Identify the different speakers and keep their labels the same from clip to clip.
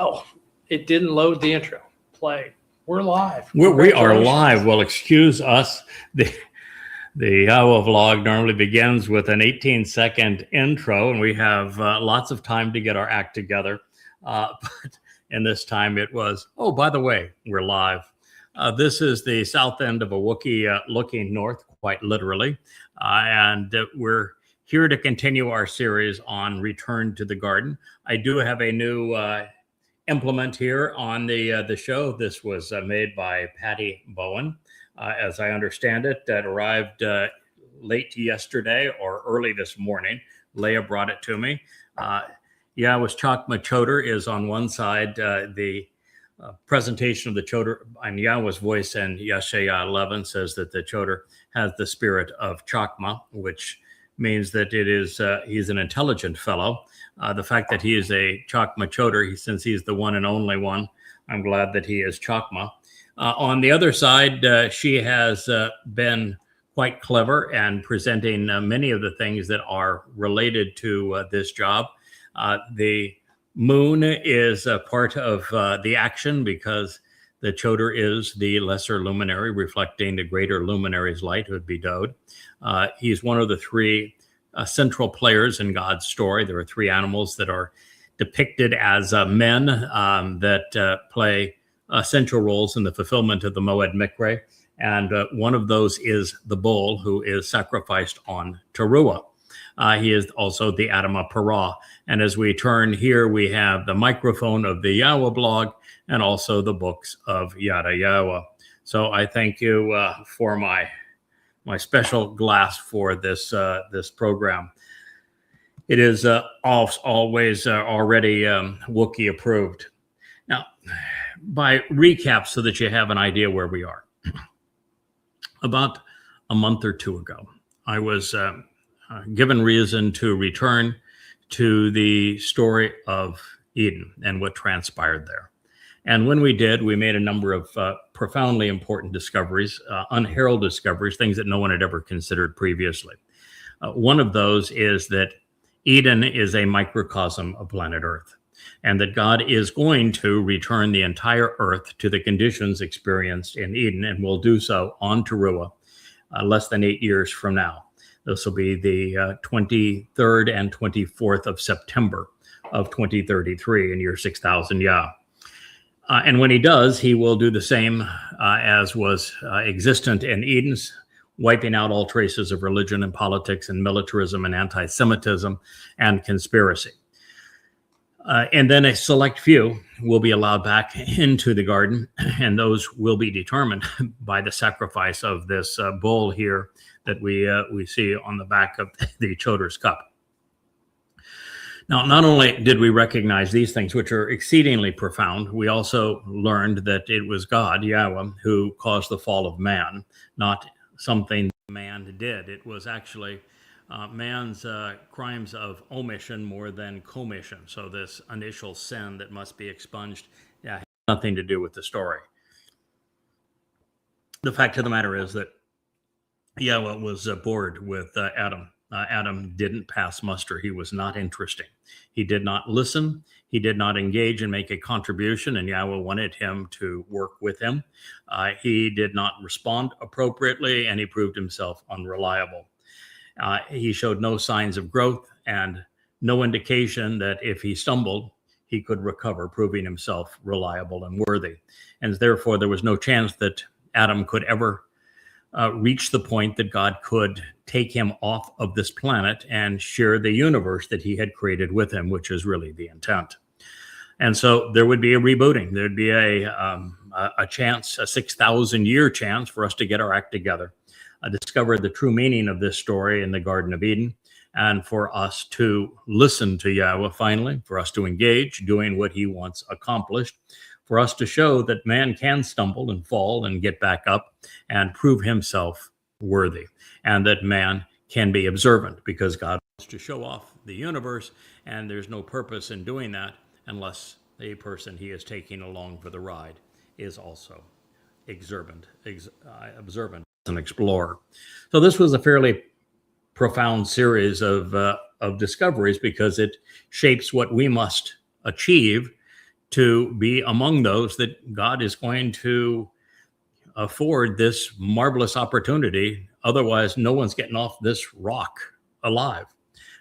Speaker 1: Oh, it didn't load the intro. Play. We're live.
Speaker 2: We are live. Well, excuse us. The YAHOWAH vlog normally begins with an 18-second intro, and we have lots of time to get our act together. But in this time it was, oh, by the way, we're live. This is the south end of a Wookiee looking north, quite literally. And we're here to continue our series on Return to the Garden. I do have a new implement here on the show. This was made by Patty Bowen. As I understand it, that arrived late yesterday or early this morning. Leah brought it to me. YAHOWAH's Choter is on one side. The presentation of the Choter on YAHOWAH's voice, and Yeshaya 11 says that the Choter has the spirit of Chokmah, which means that it is he's an intelligent fellow. The fact that he is a Chokmah Choter, since he's the one and only one, I'm glad that he is Chokmah. On the other side, she has been quite clever and presenting many of the things that are related to this job. The moon is a part of the action because the Choter is the lesser luminary reflecting the greater luminary's light, who would be Dowd. He's one of the three central players in God's story. There are three animals that are depicted as men that play central roles in the fulfillment of the Moed Mikre. And one of those is the bull, who is sacrificed on Towrah. He is also the Adamah Parah. And as we turn here, we have the microphone of the YAHOWAH blog and also the books of YadaYah. So I thank you for my special glass for this this program. It is always already Wookiee approved. Now, by recap, so that you have an idea where we are. About a month or two ago, I was given reason to return to the story of Eden and what transpired there. And when we did, we made a number of profoundly important discoveries, unheralded discoveries, things that no one had ever considered previously. One of those is that Eden is a microcosm of planet Earth, and that God is going to return the entire Earth to the conditions experienced in Eden, and will do so on Towrah less than 8 years from now. This will be the 23rd and 24th of September of 2033 in year 6000 Yah. And when he does, he will do the same as was existent in Eden's, wiping out all traces of religion and politics and militarism and anti-Semitism and conspiracy. And then a select few will be allowed back into the garden, and those will be determined by the sacrifice of this bull here that we see on the back of the Choter's cup. Now, not only did we recognize these things, which are exceedingly profound, we also learned that it was God, YAHOWAH, who caused the fall of man, not something man did. It was actually man's crimes of omission more than commission. So this initial sin that must be expunged has nothing to do with the story. The fact of the matter is that YAHOWAH was bored with Adam. Adam didn't pass muster. He was not interesting. He did not listen. He did not engage and make a contribution, and YAHOWAH wanted him to work with him. He did not respond appropriately, and he proved himself unreliable. He showed no signs of growth and no indication that if he stumbled, he could recover, proving himself reliable and worthy. And therefore, there was no chance that Adam could ever reach the point that God could take him off of this planet and share the universe that he had created with him, which is really the intent. And so there would be a rebooting. There'd be a chance, a 6,000-year chance for us to get our act together, discover the true meaning of this story in the Garden of Eden, and for us to listen to YAHOWAH finally, for us to engage, doing what he wants accomplished, for us to show that man can stumble and fall and get back up and prove himself worthy, and that man can be observant because God wants to show off the universe, and there's no purpose in doing that unless the person he is taking along for the ride is also observant an explorer. So this was a fairly profound series of discoveries because it shapes what we must achieve to be among those that God is going to afford this marvelous opportunity. Otherwise, no one's getting off this rock alive.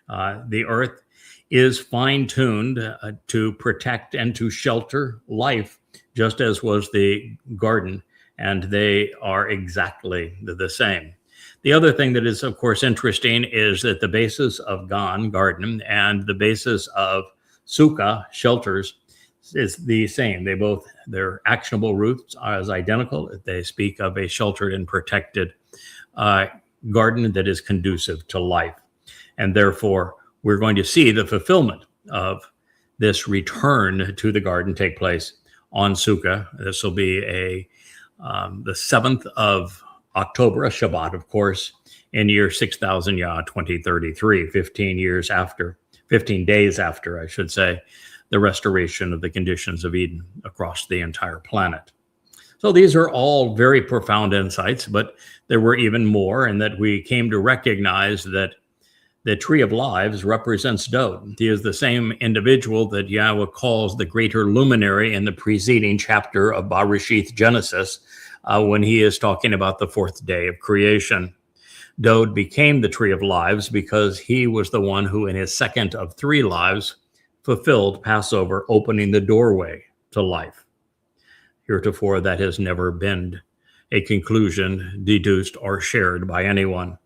Speaker 2: The earth is fine-tuned to protect and to shelter life, just as was the garden, and they are exactly the same. The other thing that is, of course, interesting is that the basis of Gan, garden, and the basis of Sukkah, shelters, is the same. Their actionable roots are as identical. They speak of a sheltered and protected garden that is conducive to life. And therefore, we're going to see the fulfillment of this return to the garden take place on Sukkah. This will be the 7th of October, a Shabbat, of course, in year 6000 YAH 2033, 15 days after, I should say, the restoration of the conditions of Eden across the entire planet. So these are all very profound insights, but there were even more, and that we came to recognize that the Tree of Lives represents Dowd. He is the same individual that Yahweh calls the greater luminary in the preceding chapter of Bereshith Genesis, when he is talking about the 4th day of creation. Dowd became the Tree of Lives because he was the one who, in his 2nd of 3 lives, fulfilled Passover, opening the doorway to life. Heretofore, that has never been a conclusion deduced or shared by anyone.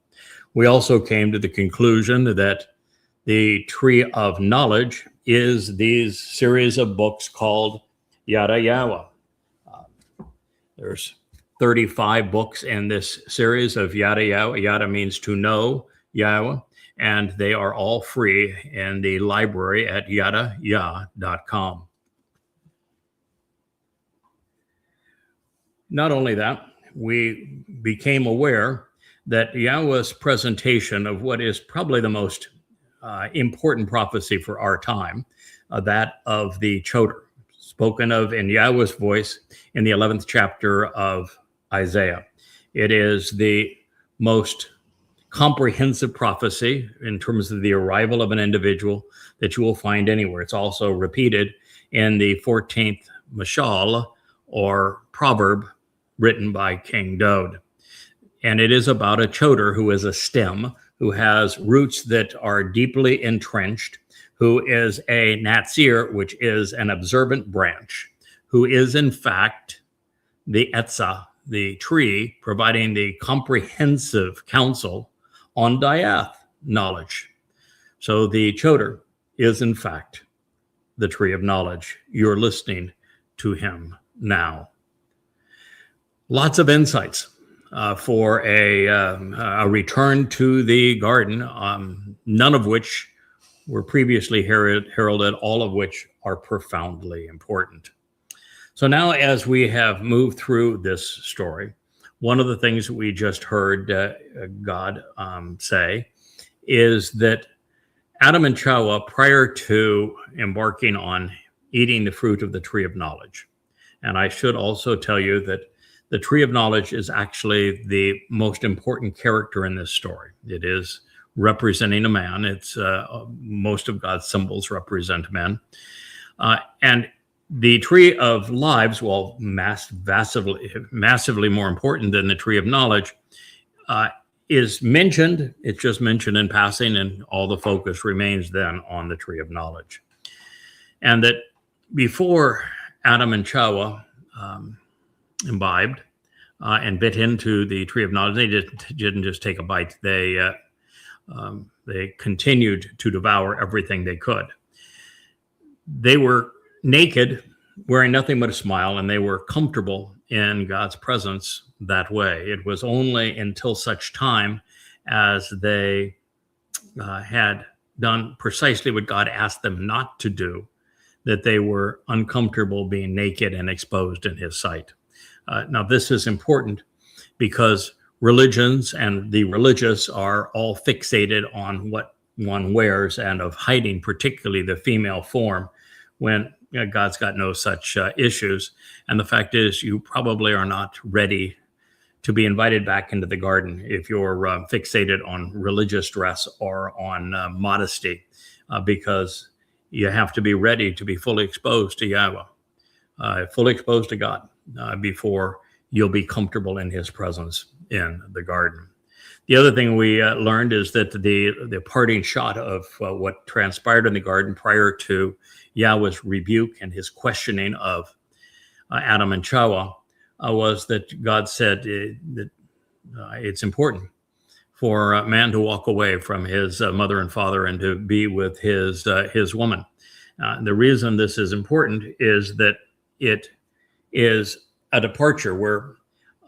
Speaker 2: We also came to the conclusion that the Tree of Knowledge is these series of books called YadaYah. There's 35 books in this series of YadaYah. Yada means to know Yahweh, and they are all free in the library at YadaYah.com. Not only that, we became aware that Yahweh's presentation of what is probably the most important prophecy for our time, that of the Choter, spoken of in Yahweh's voice in the 11th chapter of Isaiah. It is the most comprehensive prophecy in terms of the arrival of an individual that you will find anywhere. It's also repeated in the 14th Mashal, or proverb, written by King Dowd. And it is about a Choter who is a stem, who has roots that are deeply entrenched, who is a Natsir, which is an observant branch, who is in fact the Etzah, the tree, providing the comprehensive counsel on Dayath knowledge. So the Choter is in fact the tree of knowledge. You're listening to him now. Lots of insights for a return to the garden, none of which were previously heralded, all of which are profoundly important. So now, as we have moved through this story, one of the things that we just heard God say is that Adam and Chawah, prior to embarking on eating the fruit of the tree of knowledge, and I should also tell you that the tree of knowledge is actually the most important character in this story. It is representing a man. It's most of God's symbols represent men. And the tree of lives, while massively more important than the tree of knowledge, is mentioned. It's just mentioned in passing, and all the focus remains then on the tree of knowledge. And that before Adam and Chawah imbibed and bit into the tree of knowledge, they didn't just take a bite. They continued to devour everything they could. They were naked, wearing nothing but a smile, and they were comfortable in God's presence that way. It was only until such time as they had done precisely what God asked them not to do that they were uncomfortable being naked and exposed in his sight. Now, this is important because religions and the religious are all fixated on what one wears and of hiding, particularly the female form, when God's got no such issues. And the fact is, you probably are not ready to be invited back into the garden if you're fixated on religious dress or on modesty, because you have to be ready to be fully exposed to Yahweh. fully exposed to God before you'll be comfortable in his presence in the garden. The other thing we learned is that the parting shot of what transpired in the garden prior to Yahweh's rebuke and his questioning of Adam and Chawah was that God said that it's important for a man to walk away from his mother and father and to be with his woman. The reason this is important is that it is a departure where,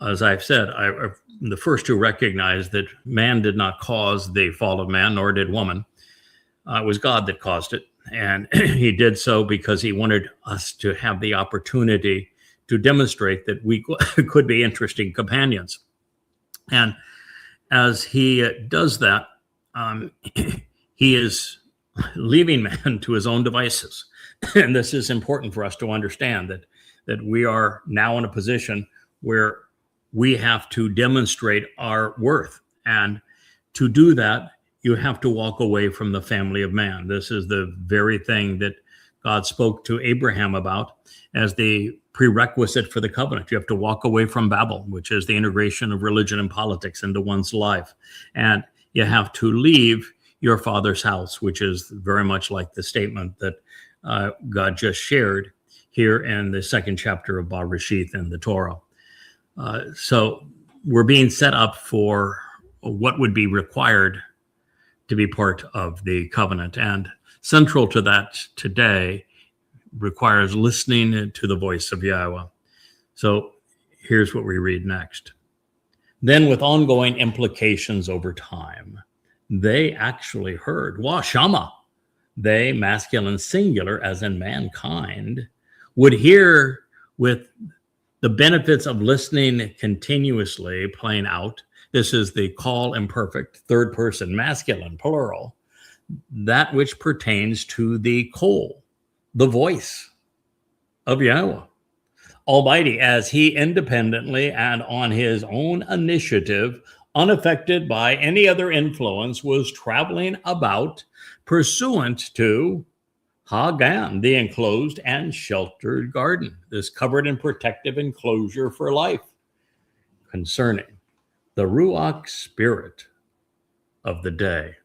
Speaker 2: as I've said, I'm the first to recognize that man did not cause the fall of man, nor did woman. It was God that caused it. And he did so because he wanted us to have the opportunity to demonstrate that we could be interesting companions. And as he does that, he is leaving man to his own devices. And this is important for us to understand that we are now in a position where we have to demonstrate our worth. And to do that, you have to walk away from the family of man. This is the very thing that God spoke to Abraham about as the prerequisite for the covenant. You have to walk away from Babel, which is the integration of religion and politics into one's life. And you have to leave your father's house, which is very much like the statement that God just shared here in the second chapter of Bereshith in the Torah. So we're being set up for what would be required to be part of the covenant. And central to that today requires listening to the voice of Yahweh. So here's what we read next. Then with ongoing implications over time, they actually heard, Wah Shama, they, masculine singular, as in mankind, would hear with the benefits of listening continuously playing out. This is the call imperfect, third person, masculine, plural, that which pertains to the call, the voice of Yahweh Almighty, as he independently and on his own initiative, unaffected by any other influence, was traveling about pursuant to Gan, the enclosed and sheltered garden, this covered and protective enclosure for life, concerning the Ruach spirit of the day.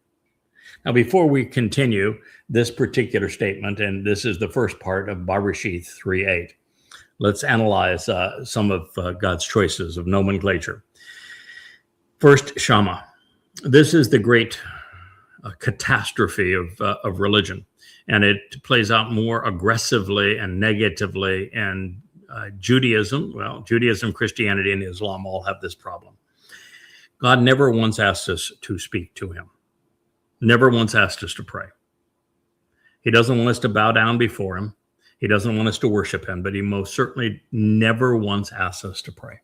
Speaker 2: Now, before we continue this particular statement, and this is the first part of Bereshith 3:8, let's analyze some of God's choices of nomenclature. First, Shama. This is the great catastrophe of religion, and it plays out more aggressively and negatively in Judaism. Well, Judaism, Christianity, and Islam all have this problem. God never once asked us to speak to him. Never once asked us to pray. He doesn't want us to bow down before him. He doesn't want us to worship him, but he most certainly never once asks us to pray.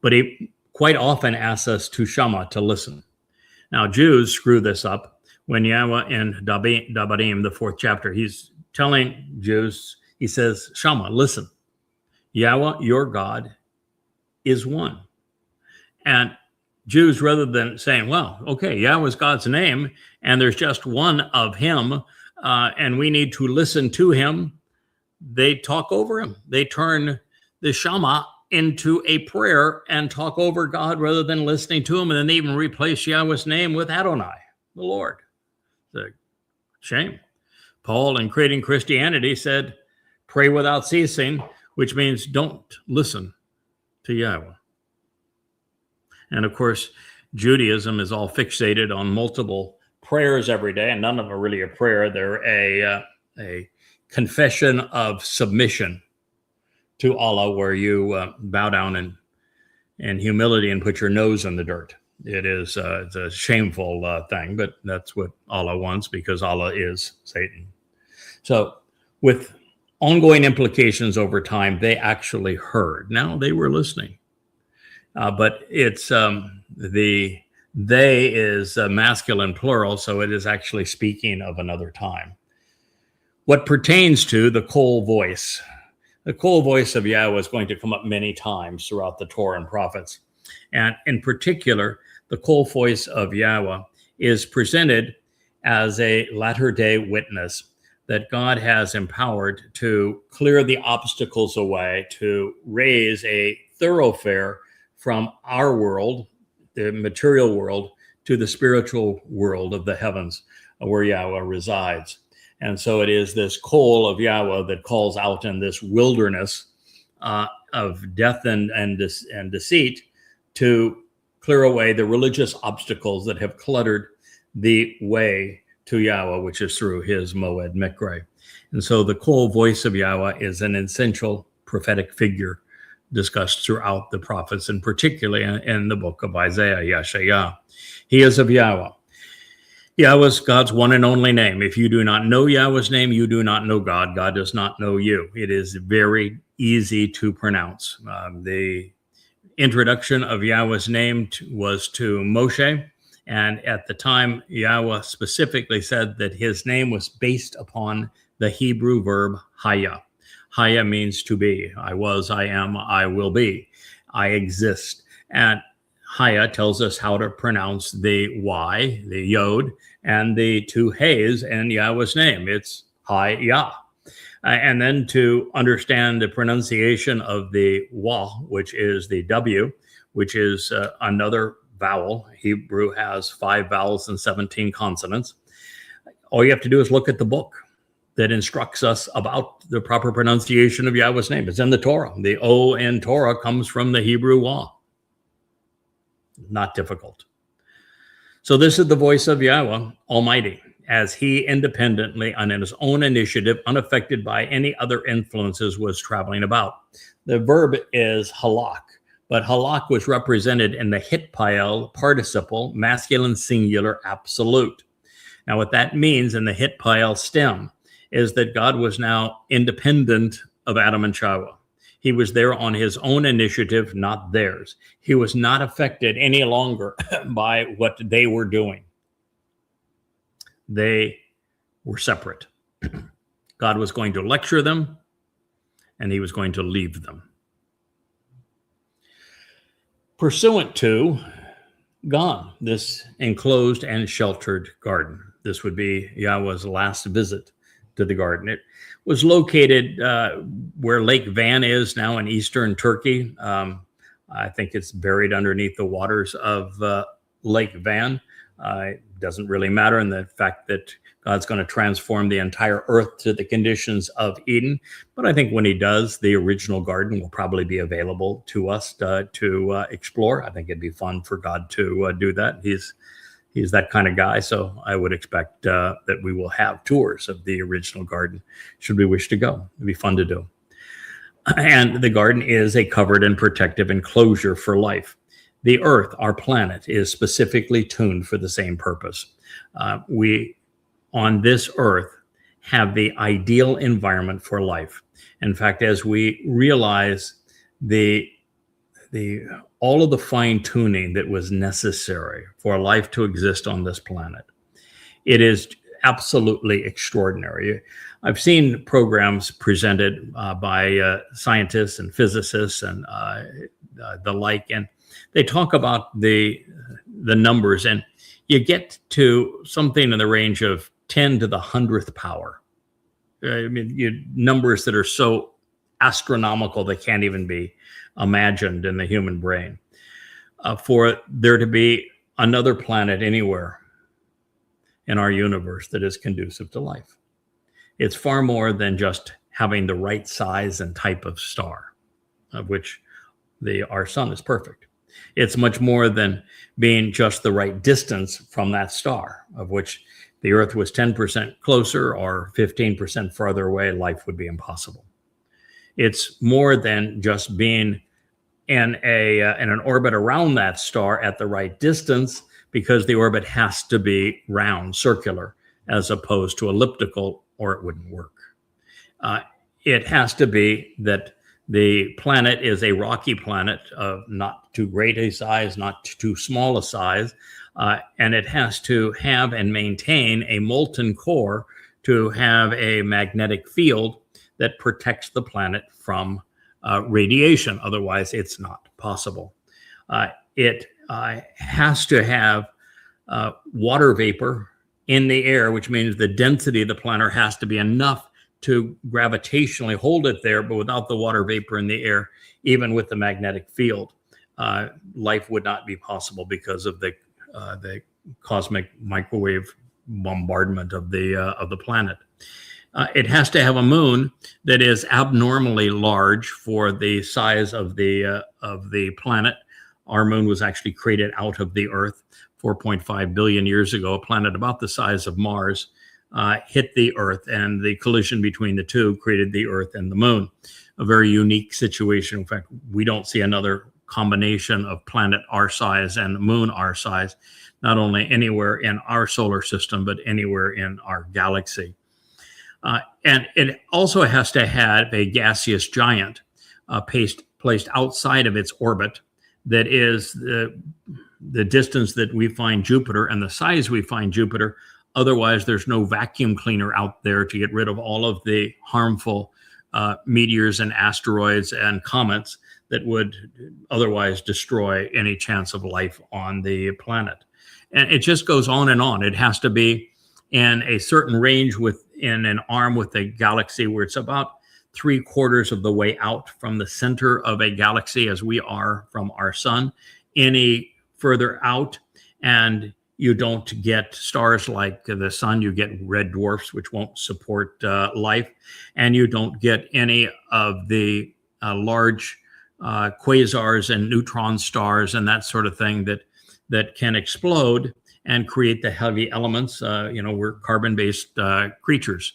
Speaker 2: But he quite often asks us to shama, to listen. Now, Jews screw this up when Yahweh in Dabarim, the 4th chapter, he's telling Jews, he says, shama, listen. Yahweh, your God, is one. And Jews, rather than saying, well, okay, Yahweh is God's name, and there's just one of him, and we need to listen to him, they talk over him. They turn the Shama into a prayer and talk over God rather than listening to him, and then they even replace Yahweh's name with Adonai, the Lord. It's a shame. Paul, in creating Christianity, said, pray without ceasing, which means don't listen to Yahweh. And of course, Judaism is all fixated on multiple prayers every day, and none of them are really a prayer. They're a confession of submission to Allah, where you bow down in humility and put your nose in the dirt. It is it's a shameful thing, but that's what Allah wants, because Allah is Satan. So with ongoing implications over time, they actually heard. Now they were listening. But it's the they is masculine plural, so it is actually speaking of another time. What pertains to the Kol voice, the Kol voice of Yahweh is going to come up many times throughout the Torah and prophets. And in particular, the Kol voice of Yahweh is presented as a latter-day witness that God has empowered to clear the obstacles away, to raise a thoroughfare from our world, the material world, to the spiritual world of the heavens, where Yahweh resides. And so it is this call of Yahweh that calls out in this wilderness of death and deceit to clear away the religious obstacles that have cluttered the way to Yahweh, which is through his Moed Mikre. And so the call voice of Yahweh is an essential prophetic figure discussed throughout the prophets, and particularly in the book of Isaiah, YAHOWAH. He is of Yahweh. Yahweh is God's one and only name. If you do not know Yahweh's name, you do not know God. God does not know you. It is very easy to pronounce. The introduction of Yahweh's name was to Moshe. And at the time, Yahweh specifically said that his name was based upon the Hebrew verb Hayah. Hayah means to be. I was, I am, I will be. I exist. And Hayah tells us how to pronounce the Y, the Yod, and the two Hay's in Yahweh's name. It's YAHOWAH. And then to understand the pronunciation of the Wah, which is the W, which is another vowel. Hebrew has 5 vowels and 17 consonants. All you have to do is look at the book that instructs us about the proper pronunciation of Yahweh's name. It's in the Torah. The O in Torah comes from the Hebrew Wah. Not difficult. So this is the voice of Yahweh Almighty, as he independently, on his own initiative, unaffected by any other influences, was traveling about. The verb is halak, but halak was represented in the hitpael participle, masculine singular absolute. Now what that means in the hitpael stem is that God was now independent of Adam and Chawah. He was there on his own initiative, not theirs. He was not affected any longer by what they were doing. They were separate. God was going to lecture them, and he was going to leave them. Pursuant to Gan, this enclosed and sheltered garden. This would be Yahweh's last visit to the garden. It was located where Lake Van is now in eastern Turkey. I think it's buried underneath the waters of Lake Van. It doesn't really matter in the fact that God's going to transform the entire earth to the conditions of Eden. But I think when he does, the original garden will probably be available to us to explore. I think it'd be fun for God to do that. He's that kind of guy. So I would expect that we will have tours of the original garden should we wish to go. It'd be fun to do. And the garden is a covered and protective enclosure for life. The earth, our planet, is specifically tuned for the same purpose. We, on this earth, have the ideal environment for life. In fact, as we realize all of the fine tuning that was necessary for life to exist on this planet, it is absolutely extraordinary. I've seen programs presented by scientists and physicists and the like, and they talk about the numbers, and you get to something in the range of 10 to the 100th power. I mean, numbers that are so astronomical they can't even be imagined in the human brain. For there to be another planet anywhere in our universe that is conducive to life. It's far more than just having the right size and type of star, of which our sun is perfect. It's much more than being just the right distance from that star, of which the Earth was 10% closer or 15% farther away, life would be impossible. It's more than just being in an orbit around that star at the right distance, because the orbit has to be round, circular, as opposed to elliptical, or it wouldn't work. It has to be that the planet is a rocky planet of not too great a size, not too small a size, and it has to have and maintain a molten core to have a magnetic field that protects the planet from radiation. Otherwise, it's not possible. It has to have water vapor in the air, which means the density of the planet has to be enough to gravitationally hold it there, but without the water vapor in the air, even with the magnetic field, life would not be possible because of the cosmic microwave bombardment of the planet. It has to have a moon that is abnormally large for the size of the planet. Our moon was actually created out of the Earth 4.5 billion years ago. A planet about the size of Mars hit the Earth, and the collision between the two created the Earth and the moon. A very unique situation. In fact, we don't see another combination of planet our size and moon our size, not only anywhere in our solar system, but anywhere in our galaxy. And it also has to have a gaseous giant placed outside of its orbit that is the distance that we find Jupiter and the size we find Jupiter. Otherwise, there's no vacuum cleaner out there to get rid of all of the harmful meteors and asteroids and comets that would otherwise destroy any chance of life on the planet. And it just goes on and on. It has to be in a certain range within an arm with a galaxy where it's about 3/4 of the way out from the center of a galaxy as we are from our sun. Any further out, and you don't get stars like the sun, you get red dwarfs, which won't support life, and you don't get any of the large quasars and neutron stars and that sort of thing that can explode and create the heavy elements. We're carbon-based creatures.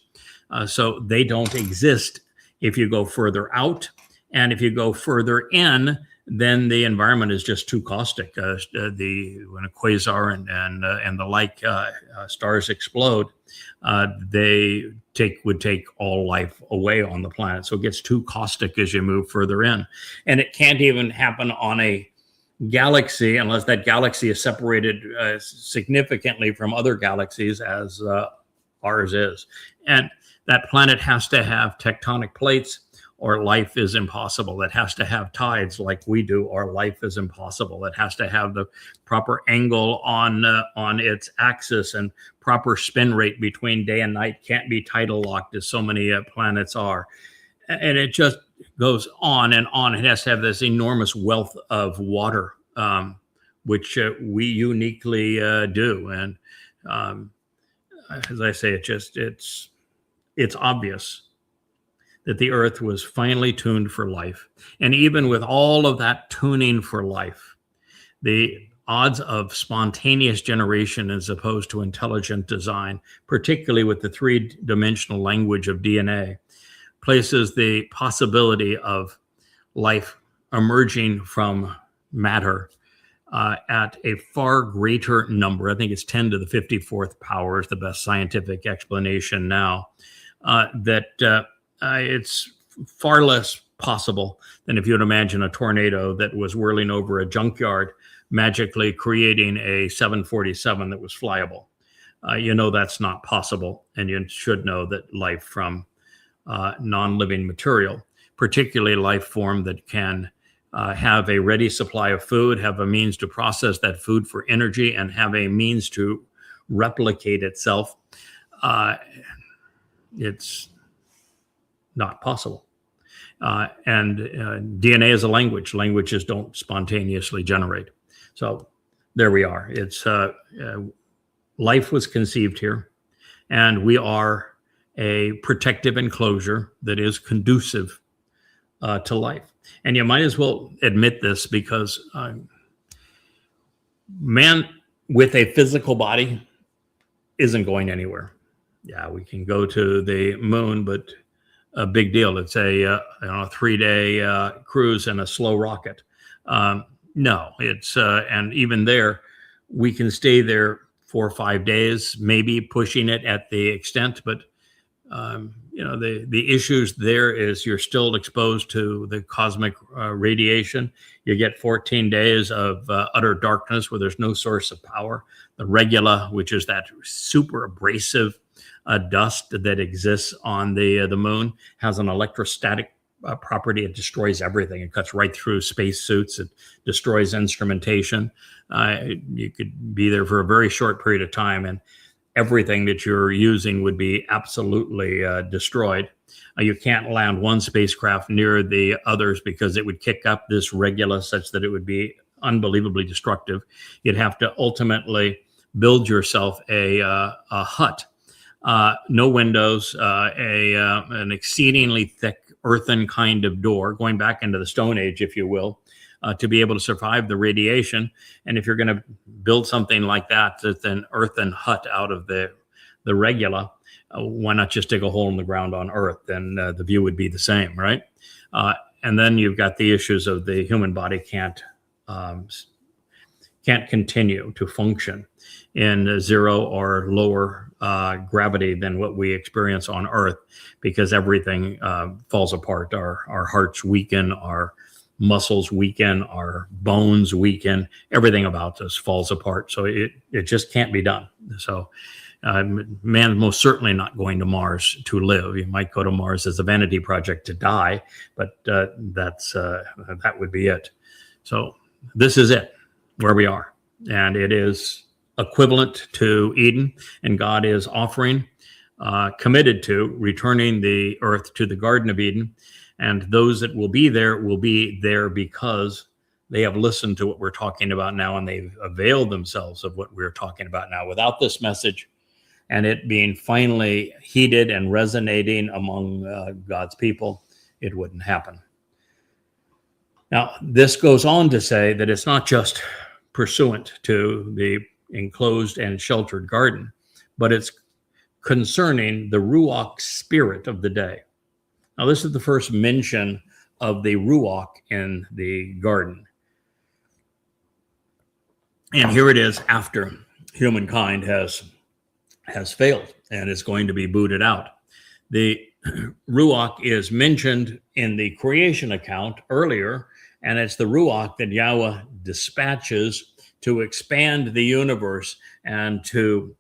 Speaker 2: So they don't exist if you go further out. And if you go further in, then the environment is just too caustic. When a quasar and the like stars explode, they would take all life away on the planet. So it gets too caustic as you move further in. And it can't even happen on a galaxy unless that galaxy is separated significantly from other galaxies as ours is. And that planet has to have tectonic plates or life is impossible. It has to have tides like we do or life is impossible. It has to have the proper angle on its axis and proper spin rate between day and night. Can't be tidal locked as so many planets are. And it just goes on and on. It has to have this enormous wealth of water, which we uniquely do. And as I say, it's obvious that the Earth was finely tuned for life. And even with all of that tuning for life, the odds of spontaneous generation as opposed to intelligent design, particularly with the three-dimensional language of DNA, places the possibility of life emerging from matter at a far greater number. I think it's 10 to the 54th power is the best scientific explanation now, it's far less possible than if you would imagine a tornado that was whirling over a junkyard, magically creating a 747 that was flyable. That's not possible. And you should know that life from non-living material, particularly life form that can have a ready supply of food, have a means to process that food for energy, and have a means to replicate itself, it's not possible. And DNA is a language. Languages don't spontaneously generate. So there we are. It's life was conceived here, and we are a protective enclosure that is conducive to life. And you might as well admit this because man with a physical body isn't going anywhere. Yeah, we can go to the moon, but a big deal. It's a 3-day cruise in a slow rocket. No, it's and even there, we can stay there 4 or 5 days, maybe pushing it at the extent. But the issues there is you're still exposed to the cosmic radiation. You get 14 days of utter darkness where there's no source of power. The regula, which is that super abrasive dust that exists on the moon, has an electrostatic property. It destroys everything. It cuts right through spacesuits. It destroys instrumentation. You could be there for a very short period of time, and everything that you're using would be absolutely destroyed. You can't land one spacecraft near the others because it would kick up this regula such that it would be unbelievably destructive. You'd have to ultimately build yourself a hut, no windows, an exceedingly thick earthen kind of door, going back into the Stone Age, if you will, to be able to survive the radiation. And if you're going to build something like that, that's an earthen hut out of the regula, why not just dig a hole in the ground on Earth? Then the view would be the same, right? And then you've got the issues of the human body can't continue to function in zero or lower gravity than what we experience on Earth, because everything falls apart. Our hearts weaken, our muscles weaken, our bones weaken, everything about us falls apart. So it just can't be done. So man, most certainly not going to Mars to live. You might go to Mars as a vanity project to die, but that would be it. So this is it, where we are. And it is equivalent to Eden, and God is offering, committed to returning the earth to the Garden of Eden. And those that will be there because they have listened to what we're talking about now, and they've availed themselves of what we're talking about now. Without this message and it being finally heeded and resonating among God's people, it wouldn't happen. Now, this goes on to say that it's not just pursuant to the enclosed and sheltered garden, but it's concerning the Ruach spirit of the day. Now, this is the first mention of the Ruach in the garden. And here it is after humankind has failed and is going to be booted out. The Ruach is mentioned in the creation account earlier, and it's the Ruach that Yahweh dispatches to expand the universe and to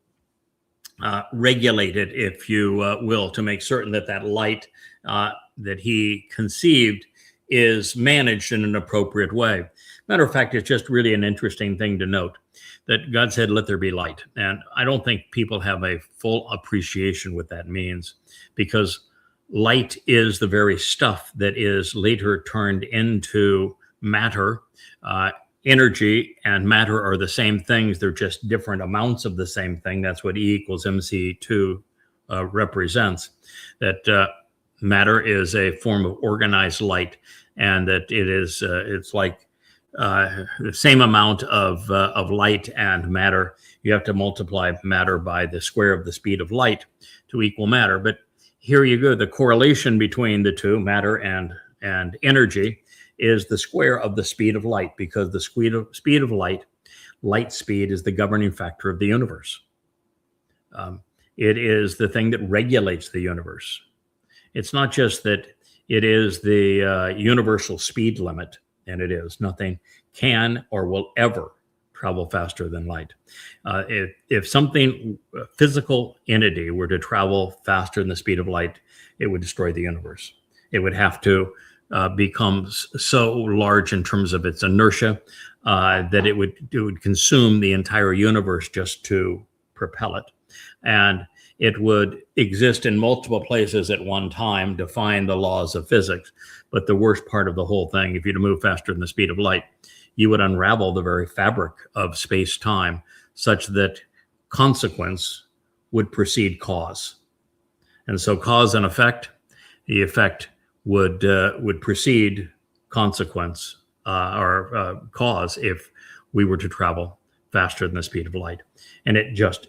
Speaker 2: regulate it, if you will, to make certain that that light that he conceived is managed in an appropriate way. Matter of fact, it's just really an interesting thing to note that God said, "Let there be light." And I don't think people have a full appreciation what that means, because light is the very stuff that is later turned into matter. Energy and matter are the same things. They're just different amounts of the same thing. That's what E equals MC2 represents. That matter is a form of organized light, and that it is it's like the same amount of light and matter. You have to multiply matter by the square of the speed of light to equal matter. But here you go. The correlation between the two, matter and energy, is the square of the speed of light, because the speed of light speed is the governing factor of the universe. It is the thing that regulates the universe. It's not just that it is the universal speed limit, and it is. Nothing can or will ever travel faster than light. If something, a physical entity, were to travel faster than the speed of light, it would destroy the universe. It would have to become so large in terms of its inertia that it would consume the entire universe just to propel it. And it would exist in multiple places at one time, defying the laws of physics. But the worst part of the whole thing, if you were to move faster than the speed of light, you would unravel the very fabric of space-time, such that consequence would precede cause. And so cause and effect, the effect would precede consequence or cause if we were to travel faster than the speed of light. And it just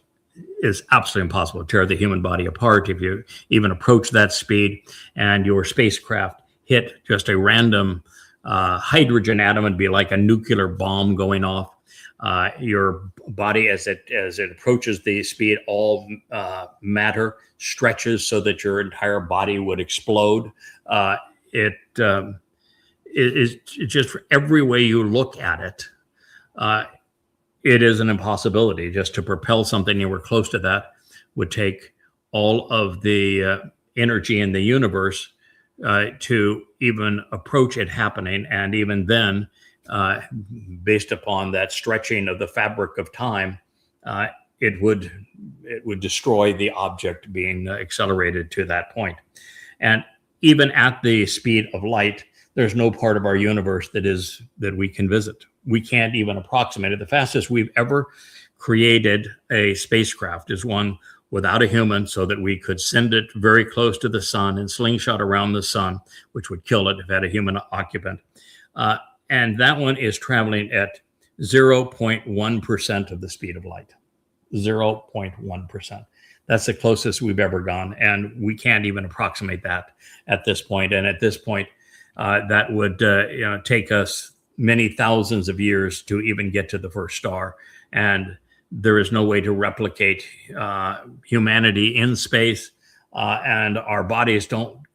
Speaker 2: is absolutely impossible to tear the human body apart if you even approach that speed, and your spacecraft hit just a random hydrogen atom. It'd be like a nuclear bomb going off. Your body, as it approaches the speed, all matter stretches so that your entire body would explode. It is just, for every way you look at it, it is an impossibility. Just to propel something anywhere close to that would take all of the energy in the universe to even approach it happening. And even then, based upon that stretching of the fabric of time, it would destroy the object being accelerated to that point. And even at the speed of light, there's no part of our universe that we can visit. We can't even approximate it. The fastest we've ever created a spacecraft is one without a human, so that we could send it very close to the sun and slingshot around the sun, which would kill it if it had a human occupant. And that one is traveling at 0.1% of the speed of light. 0.1%. That's the closest we've ever gone, and we can't even approximate that at this point. And at this point, that would take us many thousands of years to even get to the first star. And there is no way to replicate humanity in space, and our bodies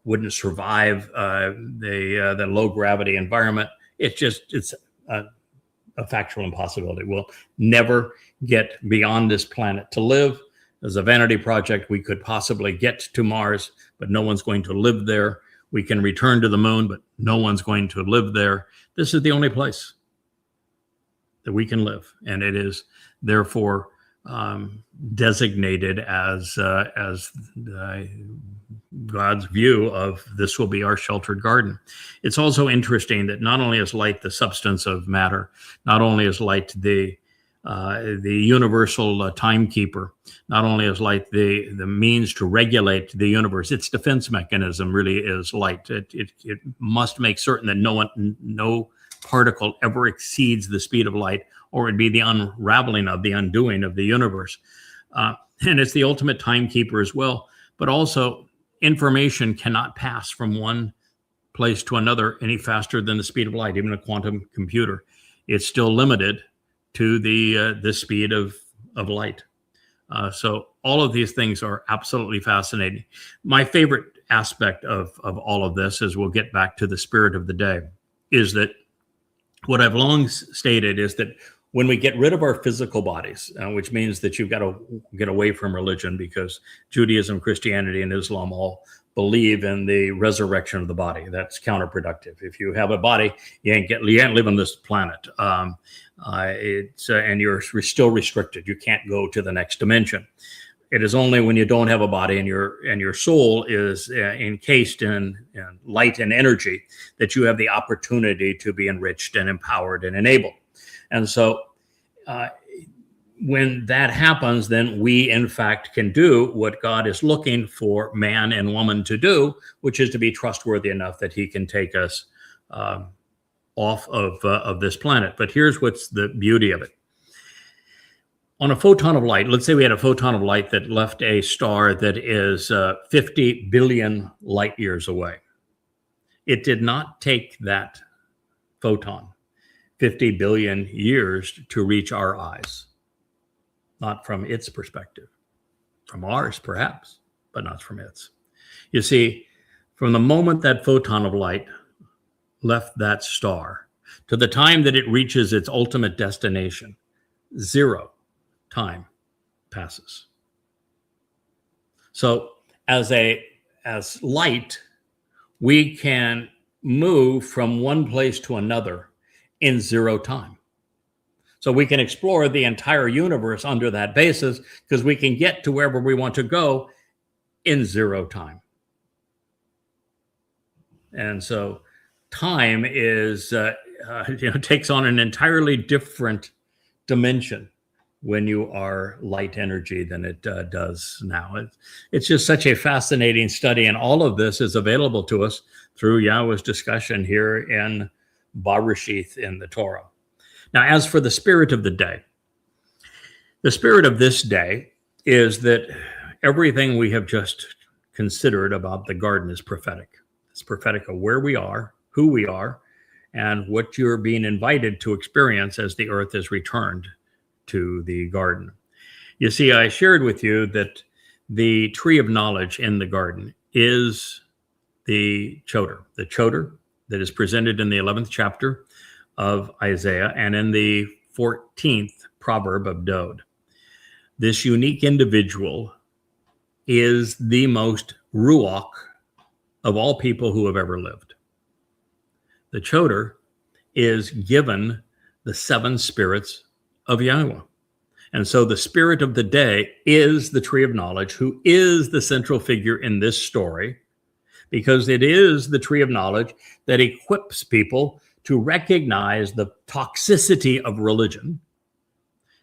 Speaker 2: wouldn't survive the low gravity environment. It's a factual impossibility. We'll never get beyond this planet to live. As a vanity project, we could possibly get to Mars, but no one's going to live there. We can return to the moon, but no one's going to live there. This is the only place that we can live, and it is therefore designated as God's view of this will be our sheltered garden. It's also interesting that not only is light the substance of matter, not only is light the universal timekeeper, not only is light the means to regulate the universe, its defense mechanism really is light. It must make certain that no particle ever exceeds the speed of light, or it'd be the unraveling of the undoing of the universe. And it's the ultimate timekeeper as well. But also, information cannot pass from one place to another any faster than the speed of light. Even a quantum computer, it's still limited to the speed of light. So all of these things are absolutely fascinating. My favorite aspect of all of this, as we'll get back to the spirit of the day, is that what I've long stated is that when we get rid of our physical bodies, which means that you've got to get away from religion, because Judaism, Christianity, and Islam all believe in the resurrection of the body. That's counterproductive. If you have a body, you can't live on this planet. And you're still restricted. You can't go to the next dimension. It is only when you don't have a body and your soul is encased in light and energy that you have the opportunity to be enriched and empowered and enabled. And so when that happens, then we, in fact, can do what God is looking for man and woman to do, which is to be trustworthy enough that he can take us off of this planet. But here's what's the beauty of it. On a photon of light, let's say we had a photon of light that left a star that is 50 billion light years away. It did not take that photon 50 billion years to reach our eyes. Not from its perspective. From ours, perhaps, but not from its. You see, from the moment that photon of light left that star to the time that it reaches its ultimate destination, 0 time passes. So as light, we can move from one place to another in 0 time. So we can explore the entire universe under that basis, because we can get to wherever we want to go in 0 time. And so time is takes on an entirely different dimension when you are light energy than it does now. It's just such a fascinating study, and all of this is available to us through Yahweh's discussion here in Bereshith in the Torah. Now, as for the spirit of the day, the spirit of this day is that everything we have just considered about the garden is prophetic. It's prophetic of where we are, who we are, and what you're being invited to experience as the earth is returned to the garden. You see, I shared with you that the tree of knowledge in the garden is the Choter that is presented in the 11th chapter of Isaiah and in the 14th proverb of Dowd. This unique individual is the most ruach of all people who have ever lived. The Choter is given the 7 spirits of YAHOWAH. And so the spirit of the day is the tree of knowledge, who is the central figure in this story, because it is the tree of knowledge that equips people to recognize the toxicity of religion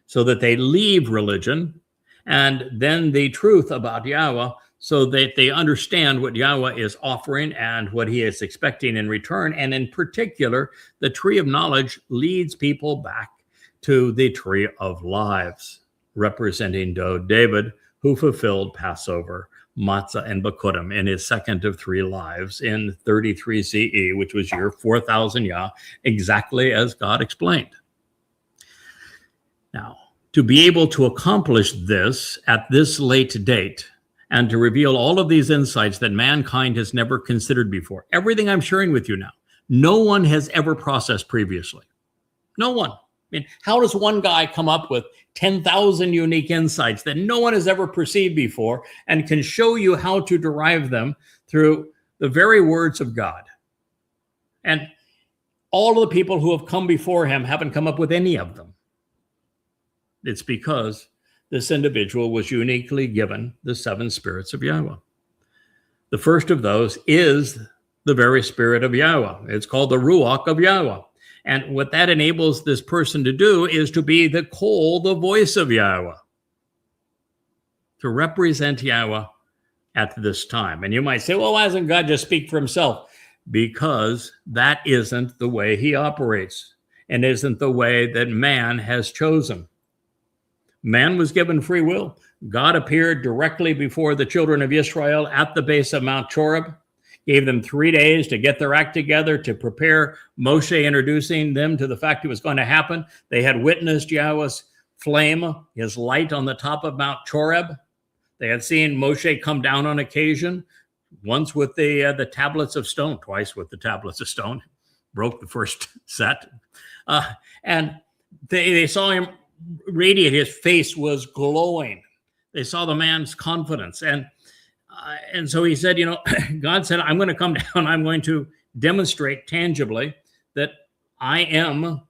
Speaker 2: so that they leave religion, and then the truth about Yahweh so that they understand what Yahweh is offering and what he is expecting in return. And in particular, the tree of knowledge leads people back to the tree of lives, representing David, who fulfilled Passover, Matzah, and Bekurim in his second of 3 lives in 33 CE, which was year 4000 Yah, exactly as God explained. Now, to be able to accomplish this at this late date and to reveal all of these insights that mankind has never considered before, everything I'm sharing with you now, no one has ever processed previously. No one. I mean, how does one guy come up with 10,000 unique insights that no one has ever perceived before and can show you how to derive them through the very words of God? And all of the people who have come before him haven't come up with any of them. It's because this individual was uniquely given the 7 spirits of Yahweh. The first of those is the very spirit of Yahweh. It's called the Ruach of Yahweh. And what that enables this person to do is to be the call, the voice of Yahweh, to represent Yahweh at this time. And you might say, well, why doesn't God just speak for himself? Because that isn't the way he operates and isn't the way that man has chosen. Man was given free will. God appeared directly before the children of Israel at the base of Mount Choreb, gave them 3 days to get their act together, to prepare Moshe, introducing them to the fact it was going to happen. They had witnessed Yahweh's flame, his light on the top of Mount Choreb. They had seen Moshe come down on occasion, once with the tablets of stone, twice with the tablets of stone, broke the first set. And they saw him radiate. His face was glowing. They saw the man's confidence. And so he said, God said, I'm going to come down. I'm going to demonstrate tangibly that I am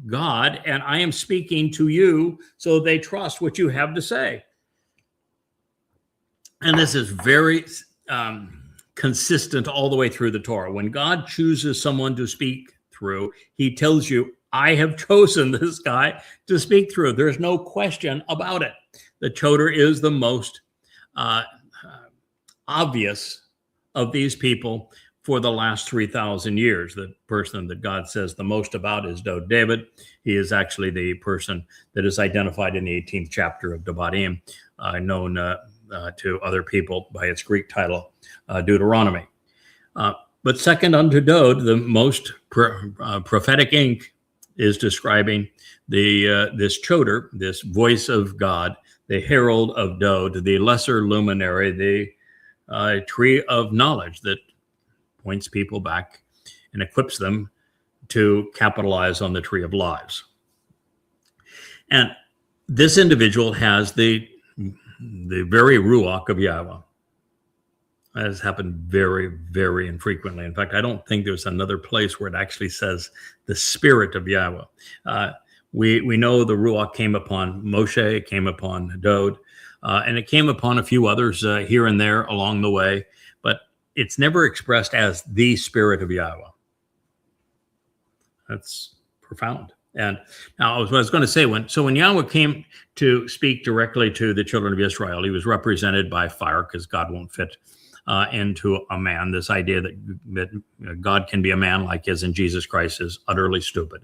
Speaker 2: God and I am speaking to you, so they trust what you have to say. And this is very consistent all the way through the Torah. When God chooses someone to speak through, he tells you, I have chosen this guy to speak through. There's no question about it. The Choter is the most obvious of these people for the last 3,000 years. The person that God says the most about is David. He is actually the person that is identified in the 18th chapter of Devarim, known to other people by its Greek title, Deuteronomy. But second unto Dowd, the most prophetic ink is describing this Choter, this voice of God, the herald of Dowd, the lesser luminary, the tree of knowledge that points people back and equips them to capitalize on the tree of lives. And this individual has the very Ruach of Yahweh. That has happened very, very infrequently. In fact, I don't think there's another place where it actually says the spirit of Yahweh. We know the Ruach came upon Moshe, it came upon Dowd, and it came upon a few others here and there along the way, but it's never expressed as the spirit of Yahweh. That's profound. And now what I was going to say, when Yahweh came to speak directly to the children of Israel, he was represented by fire, because God won't fit into a man. This idea that God can be a man like is in Jesus Christ is utterly stupid.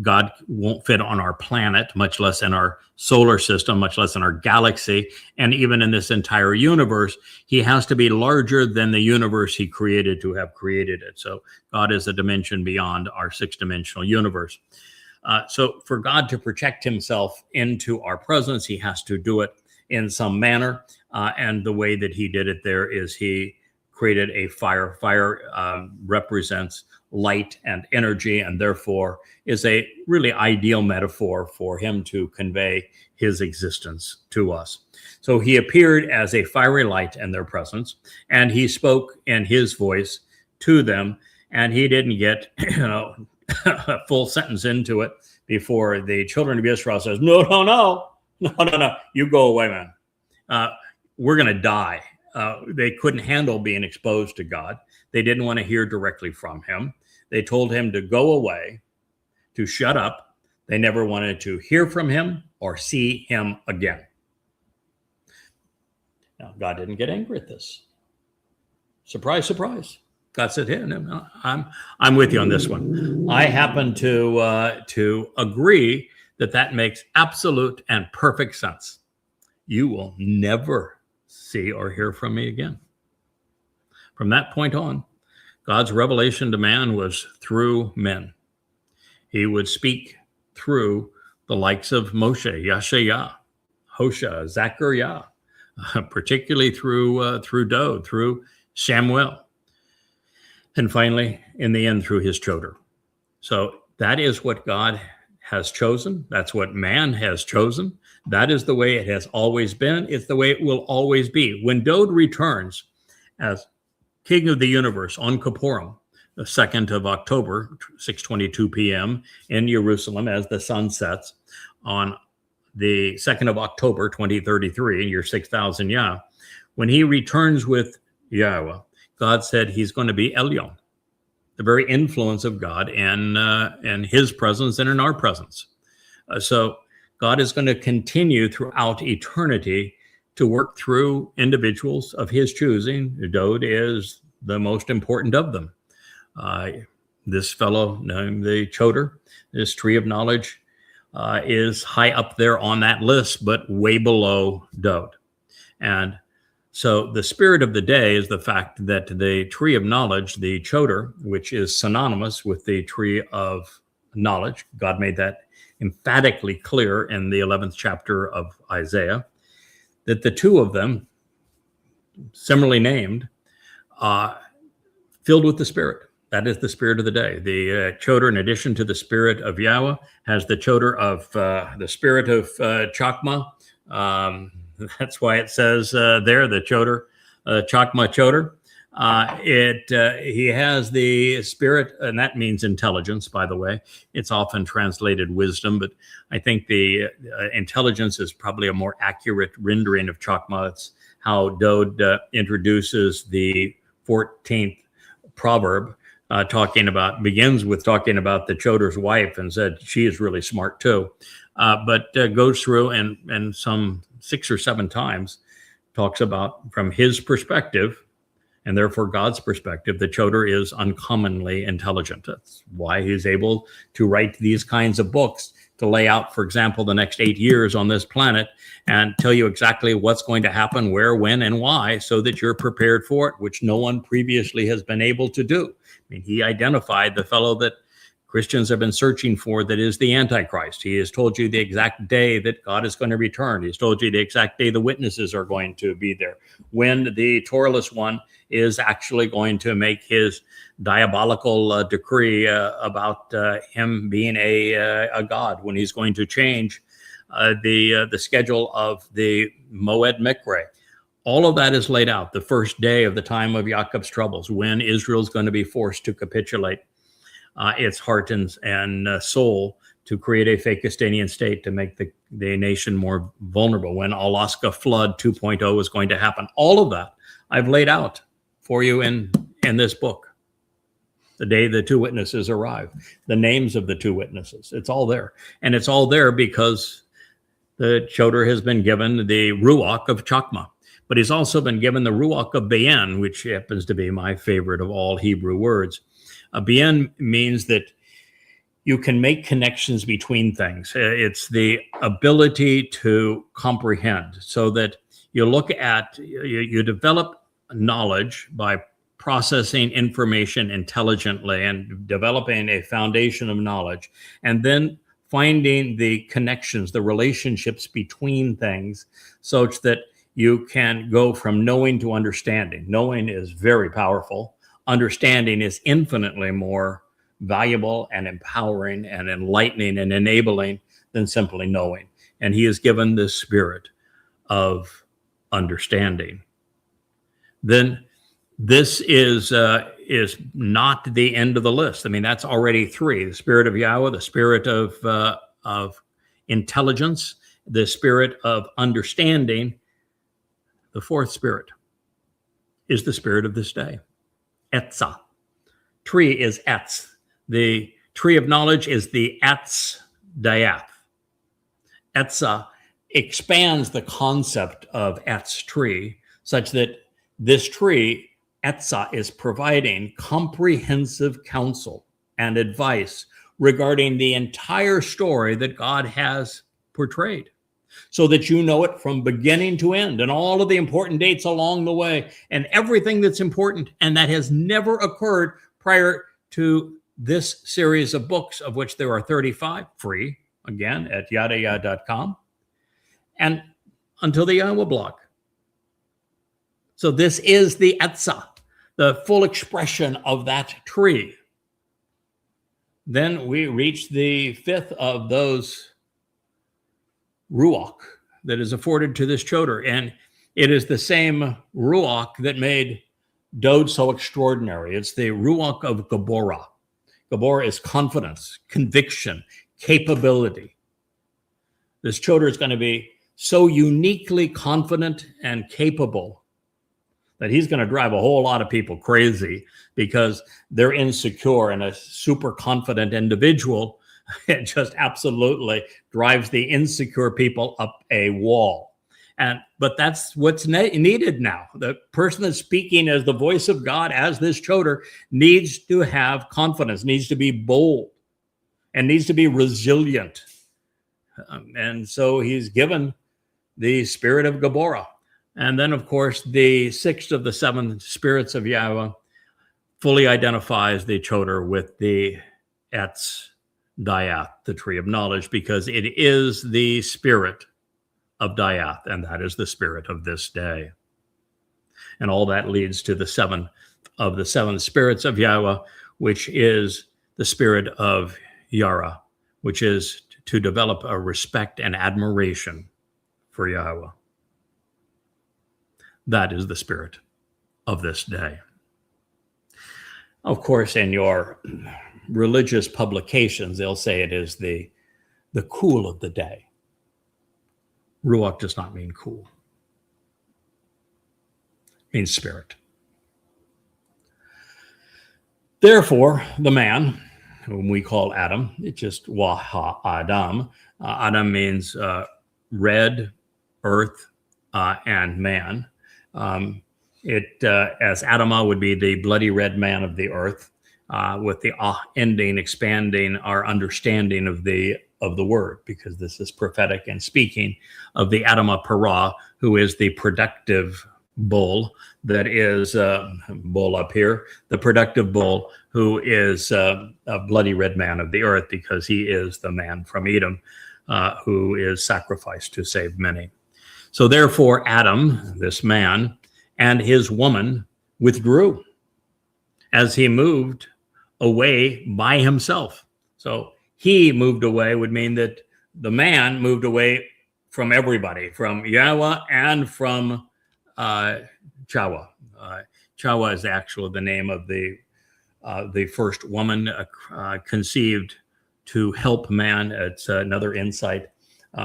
Speaker 2: God won't fit on our planet, much less in our solar system, much less in our galaxy, and even in this entire universe. He has to be larger than the universe he created to have created it. So God is a dimension beyond our 6-dimensional universe. So for God to project himself into our presence, he has to do it in some manner. And the way that he did it there is he created a fire. Fire represents light and energy, and therefore is a really ideal metaphor for him to convey his existence to us. So he appeared as a fiery light in their presence, and he spoke in his voice to them, and he didn't get a full sentence into it before the children of Israel says, no, no, no, no, no, no, you go away, man. We're going to die. They couldn't handle being exposed to God. They didn't want to hear directly from him. They told him to go away, to shut up. They never wanted to hear from him or see him again. Now, God didn't get angry at this. Surprise, surprise. God said, hey, no, I'm with you on this one. I happen to agree that makes absolute and perfect sense. You will never see or hear from me again. From that point on, God's revelation to man was through men. He would speak through the likes of Moshe, Yeshayah, Hosea, Zechariah, particularly through Dowd, through Samuel, and finally, in the end, through his Choter. So that is what God has chosen. That's what man has chosen. That is the way it has always been. It's the way it will always be. When Dowd returns as King of the universe on Kippurim, the 2nd of October, 6:22 p.m. in Jerusalem, as the sun sets on the 2nd of October, 2033, in year 6000 Yah, when he returns with YAHOWAH, God said he's going to be Elyon, the very influence of God in his presence and in our presence. So God is going to continue throughout eternity to work through individuals of his choosing. Dowd is the most important of them. This fellow named the Choter, this tree of knowledge, is high up there on that list, but way below Dowd. And so the spirit of the day is the fact that the tree of knowledge, the Choter, which is synonymous with the tree of knowledge, God made that emphatically clear in the 11th chapter of Isaiah, that the two of them, similarly named, filled with the Spirit. That is the spirit of the day. The Choter, in addition to the spirit of YAHOWAH, has the Choter of the spirit of Chokmah. That's why it says there, the Choter, Chokmah Choter. He has the spirit, and that means intelligence, by the way. It's often translated wisdom, but I think the intelligence is probably a more accurate rendering of Chokmah. It's how Dowd introduces the 14th proverb, begins with talking about the Choter's wife and said she is really smart too, but goes through and some 6 or 7 times talks about from his perspective, and therefore God's perspective, the Choter is uncommonly intelligent. That's why he's able to write these kinds of books, to lay out, for example, the next 8 years on this planet and tell you exactly what's going to happen, where, when, and why, so that you're prepared for it, which no one previously has been able to do. I mean, he identified the fellow that Christians have been searching for, that is the Antichrist. He has told you the exact day that God is going to return. He's told you the exact day the witnesses are going to be there, when the Torahless one is actually going to make his diabolical decree about him being a god, when he's going to change the schedule of the Moed Mikre. All of that is laid out. The first day of the time of Jacob's troubles, when Israel's going to be forced to capitulate its heart and soul to create a Fakistanian state to make the nation more vulnerable, when Alaska flood 2.0 is going to happen. All of that I've laid out for you in this book. The day the 2 witnesses arrive, the names of the 2 witnesses, it's all there. And it's all there because the Choter has been given the Ruach of Chokmah, but he's also been given the Ruach of Be'en, which happens to be my favorite of all Hebrew words. Be'en means that you can make connections between things. It's the ability to comprehend, so that you look at, you develop knowledge by processing information intelligently and developing a foundation of knowledge, and then finding the connections, the relationships between things, such that you can go from knowing to understanding. Knowing is very powerful. Understanding is infinitely more valuable and empowering and enlightening and enabling than simply knowing. And he is given the spirit of understanding. Then this is is not the end of the list. I mean, that's already three: the Spirit of Yahweh, the Spirit of intelligence, the Spirit of understanding. The fourth Spirit is the Spirit of this day, Etzah. Tree is Etz. The tree of knowledge is the Etz Dayath. Etzah expands the concept of Etz tree such that this tree, Etzah, is providing comprehensive counsel and advice regarding the entire story that God has portrayed, so that you know it from beginning to end and all of the important dates along the way and everything that's important and that has never occurred prior to this series of books, of which there are 35 free, again, at YadaYah.com, and until the YAHOWAH blog. So this is the Etzah, the full expression of that tree. Then we reach the fifth of those Ruach that is afforded to this Choter. And it is the same Ruach that made Dowd so extraordinary. It's the Ruach of Gabora. Gabora is confidence, conviction, capability. This Choter is going to be so uniquely confident and capable that he's going to drive a whole lot of people crazy because they're insecure, and a super confident individual, it just absolutely drives the insecure people up a wall. But that's what's needed now. The person that's speaking as the voice of God, as this Choter, needs to have confidence, needs to be bold, and needs to be resilient. And so he's given the Spirit of Gabora. And then, of course, the sixth of the seven spirits of Yahweh fully identifies the Choter with the Etz Dayath, the tree of knowledge, because it is the spirit of Dayath, and that is the spirit of this day. And all that leads to the seven of the seven spirits of Yahweh, which is the spirit of Yara, which is to develop a respect and admiration for Yahweh. That is the spirit of this day. Of course, in your religious publications, they'll say it is the cool of the day. Ruach does not mean cool. It means spirit. Therefore, the man, whom we call Adam, it's just YAHOWAH Adam. Adam means red, earth, and man. As Adamah would be the bloody red man of the earth, with the ending expanding our understanding of the word, because this is prophetic and speaking of the Adamah Parah, who is the productive bull that is bull up here, the productive bull who is a bloody red man of the earth, because he is the man from Edom who is sacrificed to save many. So therefore, Adam, this man, and his woman withdrew as he moved away by himself. So he moved away would mean that the man moved away from everybody, from Yahweh and from Chawah. Chawah is actually the name of the first woman conceived to help man. It's another insight.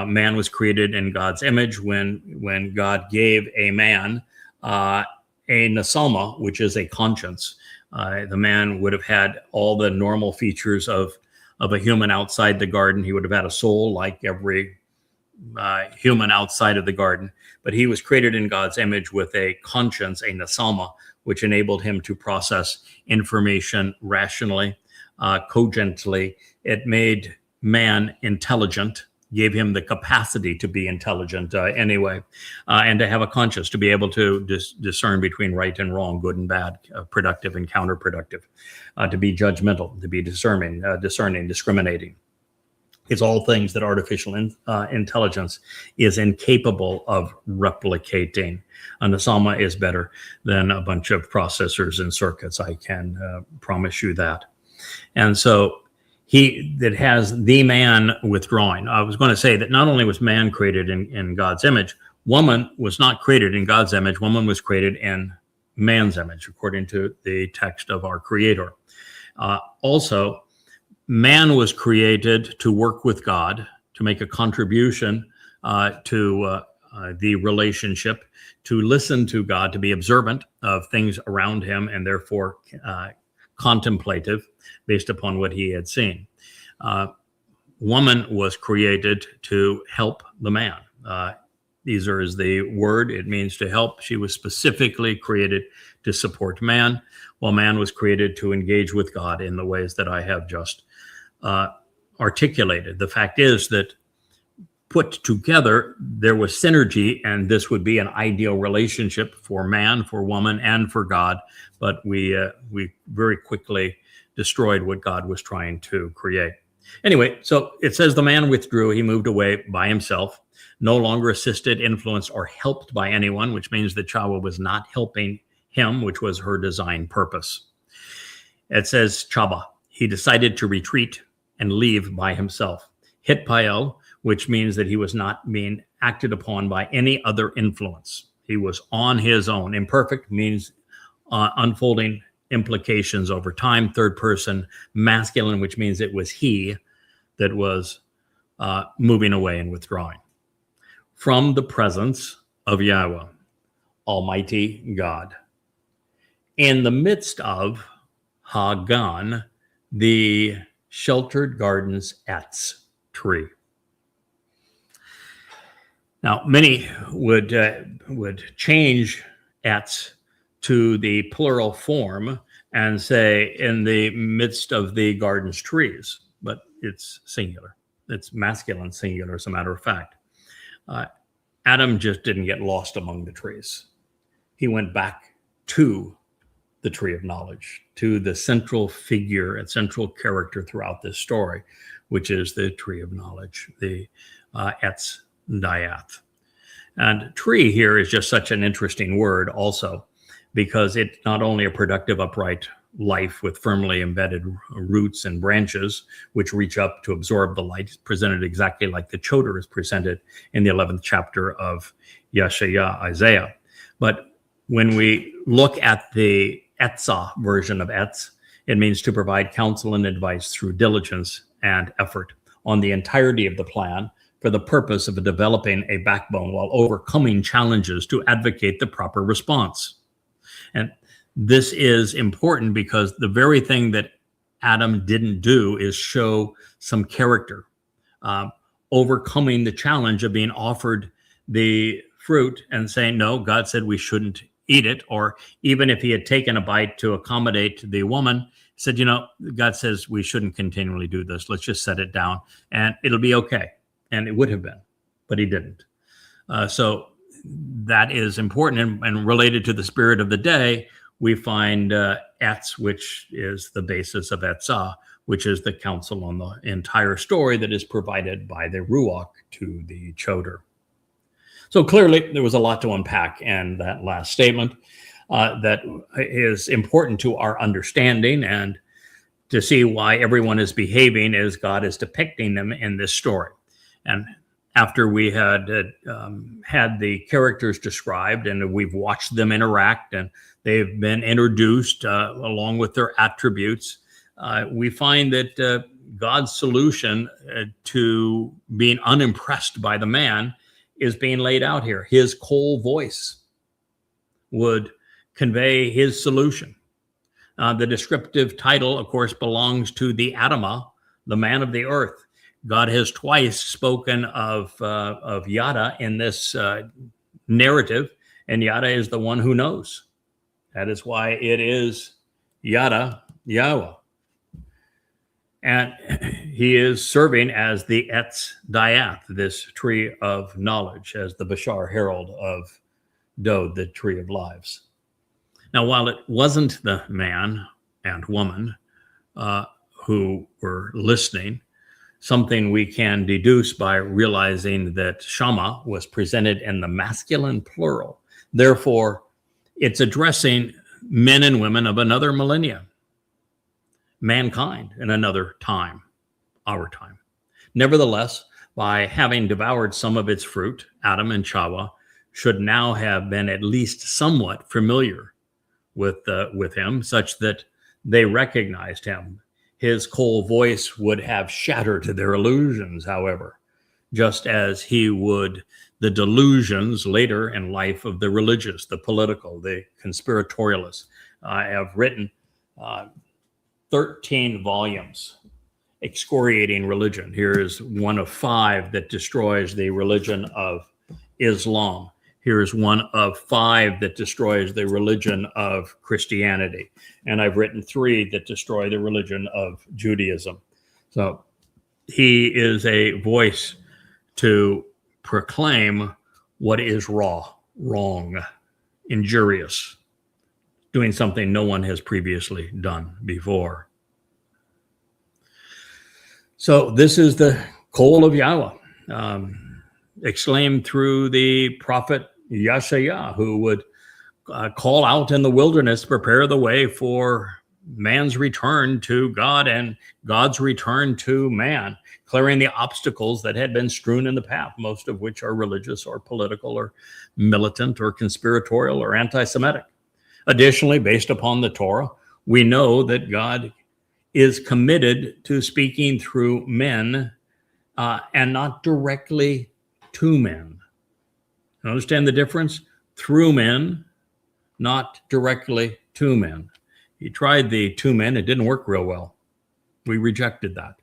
Speaker 2: Man was created in God's image. When God gave a man a nasama, which is a conscience, the man would have had all the normal features of a human outside the garden. He would have had a soul like every human outside of the garden, but he was created in God's image with a conscience, a nasama, which enabled him to process information rationally, cogently. It made man intelligent, gave him the capacity to be intelligent anyway, and to have a conscience, to be able to discern between right and wrong, good and bad, productive and counterproductive, to be judgmental, to be discerning, discriminating. It's all things that artificial intelligence is incapable of replicating. A nasama is better than a bunch of processors and circuits, I can promise you that. And so that has the man withdrawing. I was going to say that not only was man created in God's image, woman was not created in God's image. Woman was created in man's image, according to the text of our Creator. Also, man was created to work with God, to make a contribution to the relationship, to listen to God, to be observant of things around him, and therefore contemplative based upon what he had seen. Woman was created to help the man. These is the word. It means to help. She was specifically created to support man, while man was created to engage with God in the ways that I have just articulated. The fact is that put together, there was synergy, and this would be an ideal relationship for man, for woman, and for God. But we very quickly destroyed what God was trying to create. Anyway, so it says the man withdrew. He moved away by himself, no longer assisted, influenced, or helped by anyone, which means that Chowah was not helping him, which was her design purpose. It says Chaba. He decided to retreat and leave by himself. Hitpael, which means that he was not being acted upon by any other influence. He was on his own. Imperfect means unfolding implications over time. Third person masculine, which means it was he that was moving away and withdrawing from the presence of Yahweh, Almighty God, in the midst of Hagan, the sheltered garden's Etz tree. Now, many would change Etz to the plural form and say in the midst of the garden's trees, but it's singular. It's masculine singular, as a matter of fact. Adam just didn't get lost among the trees. He went back to the tree of knowledge, to the central figure and central character throughout this story, which is the tree of knowledge, the Etz Dayath. And tree here is just such an interesting word also, because it's not only a productive, upright life with firmly embedded roots and branches, which reach up to absorb the light, presented exactly like the Choter is presented in the 11th chapter of YAHOWAH Isaiah. But when we look at the Etzah version of Etz, it means to provide counsel and advice through diligence and effort on the entirety of the plan for the purpose of developing a backbone while overcoming challenges to advocate the proper response. And this is important because the very thing that Adam didn't do is show some character, overcoming the challenge of being offered the fruit and saying, no, God said we shouldn't eat it. Or even if he had taken a bite to accommodate the woman, said, you know, God says we shouldn't continually do this. Let's just set it down and it'll be okay. And it would have been, but he didn't. So that is important and related to the spirit of the day. We find Etz, which is the basis of Etzah, which is the counsel on the entire story that is provided by the Ruach to the Choter. So clearly there was a lot to unpack in that last statement that is important to our understanding and to see why everyone is behaving as God is depicting them in this story. And after we had had the characters described and we've watched them interact and they've been introduced along with their attributes, we find that God's solution to being unimpressed by the man is being laid out here. His cold voice would convey his solution. The descriptive title, of course, belongs to the AdamAndEve, the man of the earth. God has twice spoken of Yada in this narrative, and Yada is the one who knows. That is why it is YadaYah. And he is serving as the Etz Dayath, this tree of knowledge, as the Bashar herald of Dowd, the tree of lives. Now, while it wasn't the man and woman who were listening, something we can deduce by realizing that Shama was presented in the masculine plural. Therefore, it's addressing men and women of another millennia, mankind in another time, our time. Nevertheless, by having devoured some of its fruit, Adam and Chowah should now have been at least somewhat familiar with him, such that they recognized him. His cold voice would have shattered their illusions, however, just as he would the delusions later in life of the religious, the political, the conspiratorialists. I have written 13 volumes excoriating religion. Here is one of 5 that destroys the religion of Islam. Here is one of 5 that destroys the religion of Christianity. And I've written 3 that destroy the religion of Judaism. So he is a voice to proclaim what is wrong, injurious, doing something no one has previously done before. So this is the call of YAHOWAH, exclaimed through the prophet YAHOWAH, who would call out in the wilderness, prepare the way for man's return to God and God's return to man, clearing the obstacles that had been strewn in the path, most of which are religious or political or militant or conspiratorial or anti-Semitic. Additionally, based upon the Torah, we know that God is committed to speaking through men and not directly to men. Understand the difference? Through men, not directly to men. He tried the to men. It didn't work real well. We rejected that.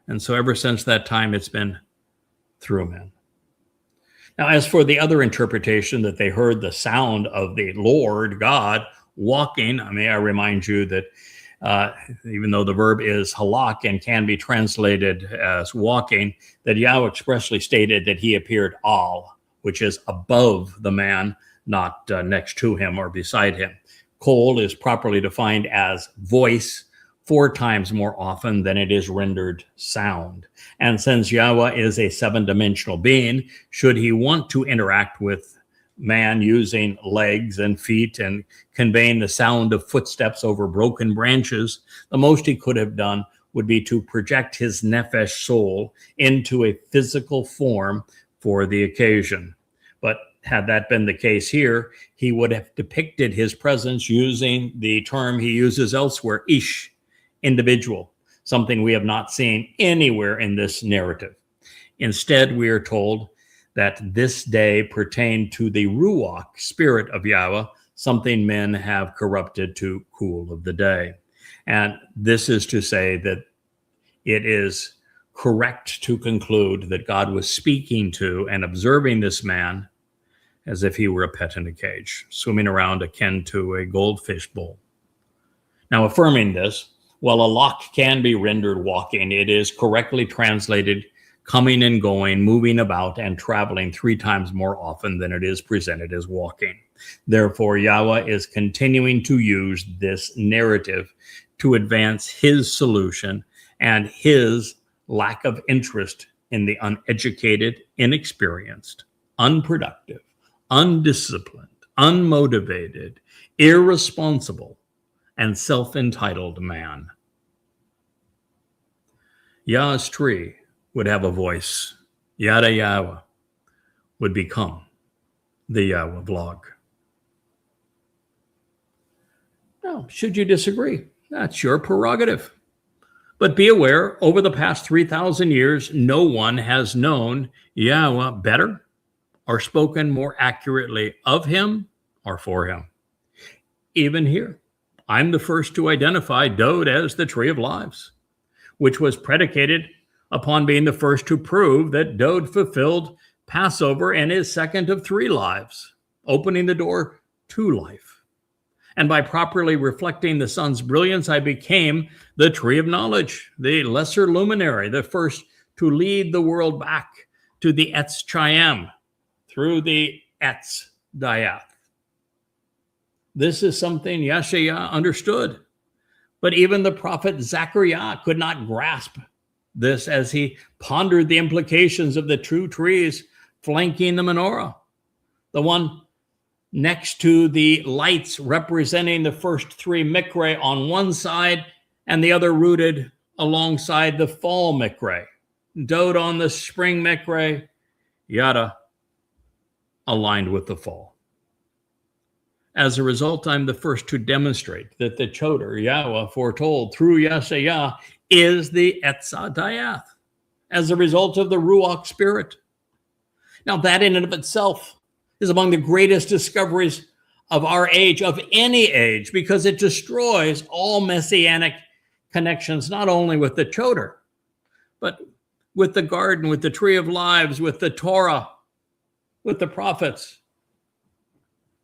Speaker 2: And so ever since that time, it's been through men. Now, as for the other interpretation that they heard the sound of the Lord God walking, I remind you that even though the verb is halak and can be translated as walking, that Yahweh expressly stated that he appeared al, which is above the man, not next to him or beside him. Kol is properly defined as voice 4 times more often than it is rendered sound. And since Yahweh is a 7-dimensional being, should he want to interact with man using legs and feet and conveying the sound of footsteps over broken branches, the most he could have done would be to project his nephesh soul into a physical form for the occasion. But had that been the case here, he would have depicted his presence using the term he uses elsewhere, ish, individual, something we have not seen anywhere in this narrative. Instead, we are told that this day pertained to the Ruach, spirit of Yahweh, something men have corrupted to cool of the day. And this is to say that it is correct to conclude that God was speaking to and observing this man as if he were a pet in a cage, swimming around akin to a goldfish bowl. Now, affirming this, while a lock can be rendered walking, it is correctly translated coming and going, moving about, and traveling 3 times more often than it is presented as walking. Therefore, Yahweh is continuing to use this narrative to advance his solution and his lack of interest in the uneducated, inexperienced, unproductive, undisciplined, unmotivated, irresponsible, and self-entitled man. Yah's tree would have a voice. YadaYah would become the YAHOWAH vlog. Now, should you disagree, that's your prerogative. But be aware, over the past 3,000 years, no one has known YAHOWAH better or spoken more accurately of him or for him. Even here, I'm the first to identify Dowd as the Tree of Lives, which was predicated upon being the first to prove that Dowd fulfilled Passover and is second of 3 lives, opening the door to life. And by properly reflecting the sun's brilliance, I became the Tree of Knowledge, the lesser luminary, the first to lead the world back to the Etz Chaim through the Etz Dayath. This is something YAHOWAH understood, but even the prophet Zechariah could not grasp this as he pondered the implications of the 2 trees flanking the menorah, the one next to the lights representing the first 3 mikre on one side and the other rooted alongside the fall mikre. Dowd on the spring mikre, Yada aligned with the fall. As a result, I'm the first to demonstrate that the Choter, Yahweh, foretold through YadaYah, is the Etzadayath, as a result of the Ruach Spirit. Now, that in and of itself is among the greatest discoveries of our age, of any age, because it destroys all messianic connections, not only with the Choter, but with the garden, with the Tree of Lives, with the Towrah, with the prophets.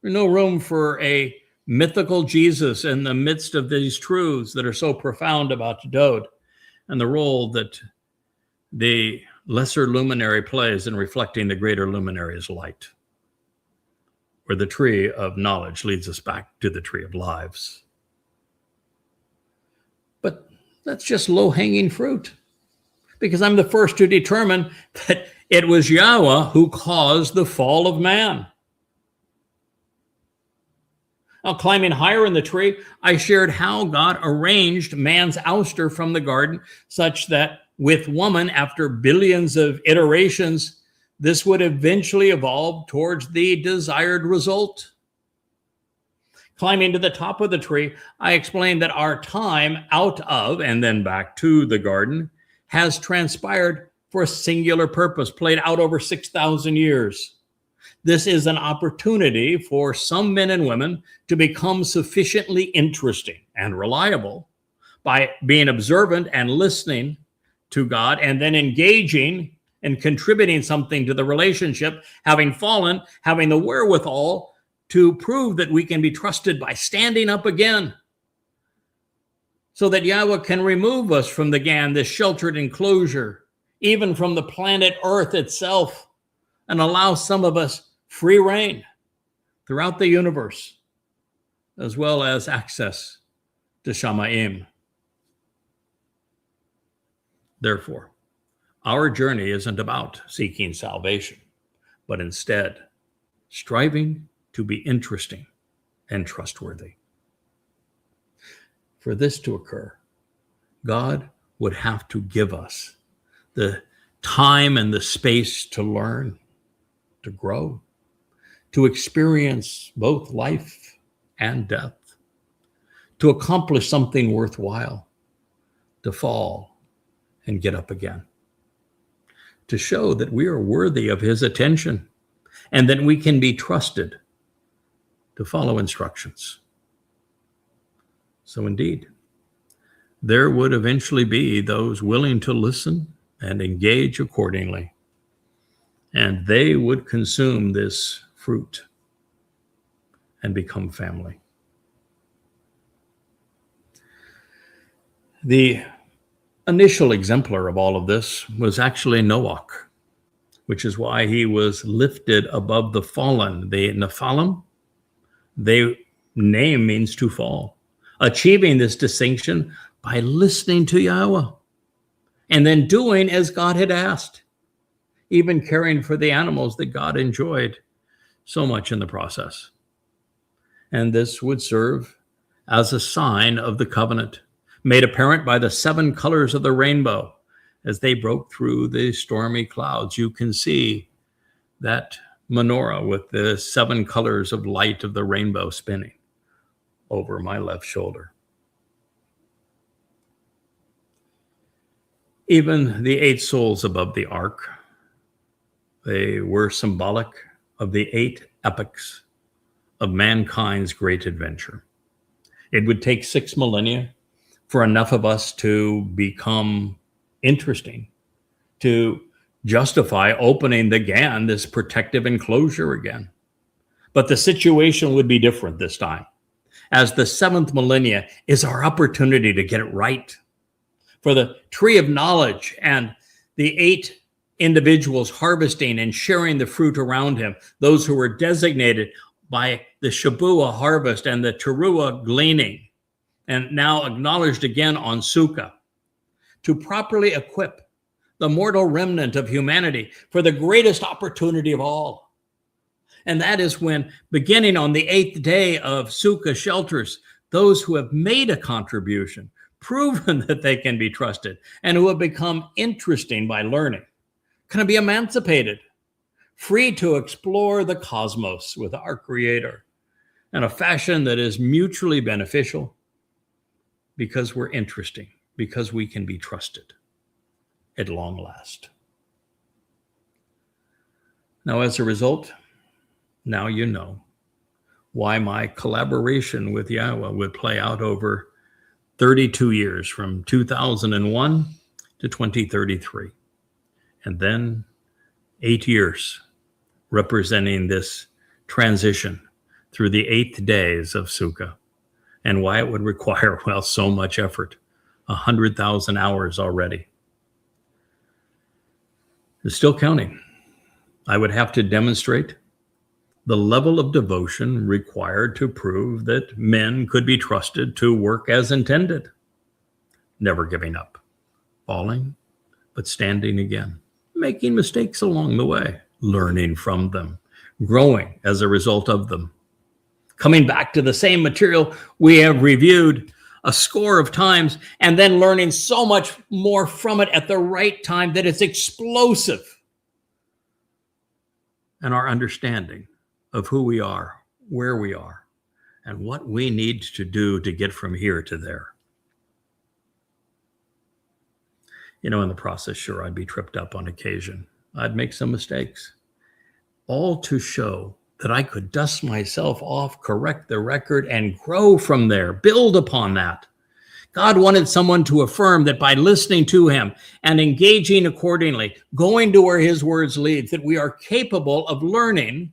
Speaker 2: There's no room for a mythical Jesus in the midst of these truths that are so profound about Dowd and the role that the lesser luminary plays in reflecting the greater luminary's light, where the tree of knowledge leads us back to the tree of lives. But that's just low-hanging fruit, because I'm the first to determine that it was Yahweh who caused the fall of man. Now, climbing higher in the tree, I shared how God arranged man's ouster from the garden such that with woman, after billions of iterations, this would eventually evolve towards the desired result. Climbing to the top of the tree, I explained that our time out of and then back to the garden has transpired for a singular purpose, played out over 6,000 years. This is an opportunity for some men and women to become sufficiently interesting and reliable by being observant and listening to God, and then engaging and contributing something to the relationship, having fallen, having the wherewithal to prove that we can be trusted by standing up again, so that Yahweh can remove us from the Gan, this sheltered enclosure, even from the planet Earth itself, and allow some of us free reign throughout the universe, as well as access to Shamayim. Therefore, our journey isn't about seeking salvation, but instead striving to be interesting and trustworthy. For this to occur, God would have to give us the time and the space to learn, to grow, to experience both life and death, to accomplish something worthwhile, to fall and get up again, to show that we are worthy of his attention and that we can be trusted to follow instructions. So indeed, there would eventually be those willing to listen and engage accordingly, and they would consume this fruit and become family. The initial exemplar of all of this was actually Noach, which is why he was lifted above the fallen. The Nephilim, their name means to fall, achieving this distinction by listening to Yahweh and then doing as God had asked, even caring for the animals that God enjoyed so much in the process. And this would serve as a sign of the covenant, made apparent by the 7 colors of the rainbow. As they broke through the stormy clouds, you can see that menorah with the 7 colors of light of the rainbow spinning over my left shoulder. Even the 8 souls above the ark, they were symbolic of the 8 epochs of mankind's great adventure. It would take 6 millennia for enough of us to become interesting, to justify opening the Gan, this protective enclosure again. But the situation would be different this time, as the 7th millennia is our opportunity to get it right. For the tree of knowledge and the 8 individuals harvesting and sharing the fruit around him, those who were designated by the Shabuah harvest and the Teruah gleaning, and now acknowledged again on Sukkah, to properly equip the mortal remnant of humanity for the greatest opportunity of all. And that is when, beginning on the 8th day of Sukkah shelters, those who have made a contribution, proven that they can be trusted, and who have become interesting by learning, can be emancipated, free to explore the cosmos with our Creator, in a fashion that is mutually beneficial because we're interesting, because we can be trusted at long last. Now, as a result, now you know why my collaboration with YAHOWAH would play out over 32 years, from 2001 to 2033, and then 8 years representing this transition through the 8th days of Sukkah, and why it would require, well, so much effort, 100,000 hours already. It's still counting. I would have to demonstrate the level of devotion required to prove that men could be trusted to work as intended, never giving up, falling, but standing again, making mistakes along the way, learning from them, growing as a result of them, coming back to the same material we have reviewed a score of times, and then learning so much more from it at the right time that it's explosive. And our understanding of who we are, where we are, and what we need to do to get from here to there. You know, in the process, sure, I'd be tripped up on occasion. I'd make some mistakes, all to show that I could dust myself off, correct the record, and grow from there, build upon that. God wanted someone to affirm that by listening to him and engaging accordingly, going to where his words lead, that we are capable of learning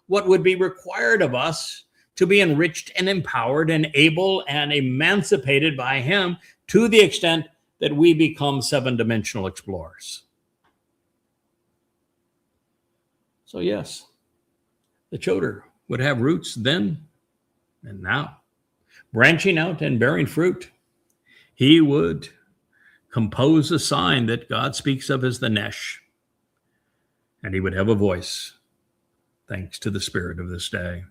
Speaker 2: what would be required of us to be enriched and empowered and able and emancipated by him to the extent that we become seven-dimensional explorers. So yes, the Choter would have roots then and now, branching out and bearing fruit. He would compose a sign that God speaks of as the Nesh, and he would have a voice, thanks to the spirit of this day.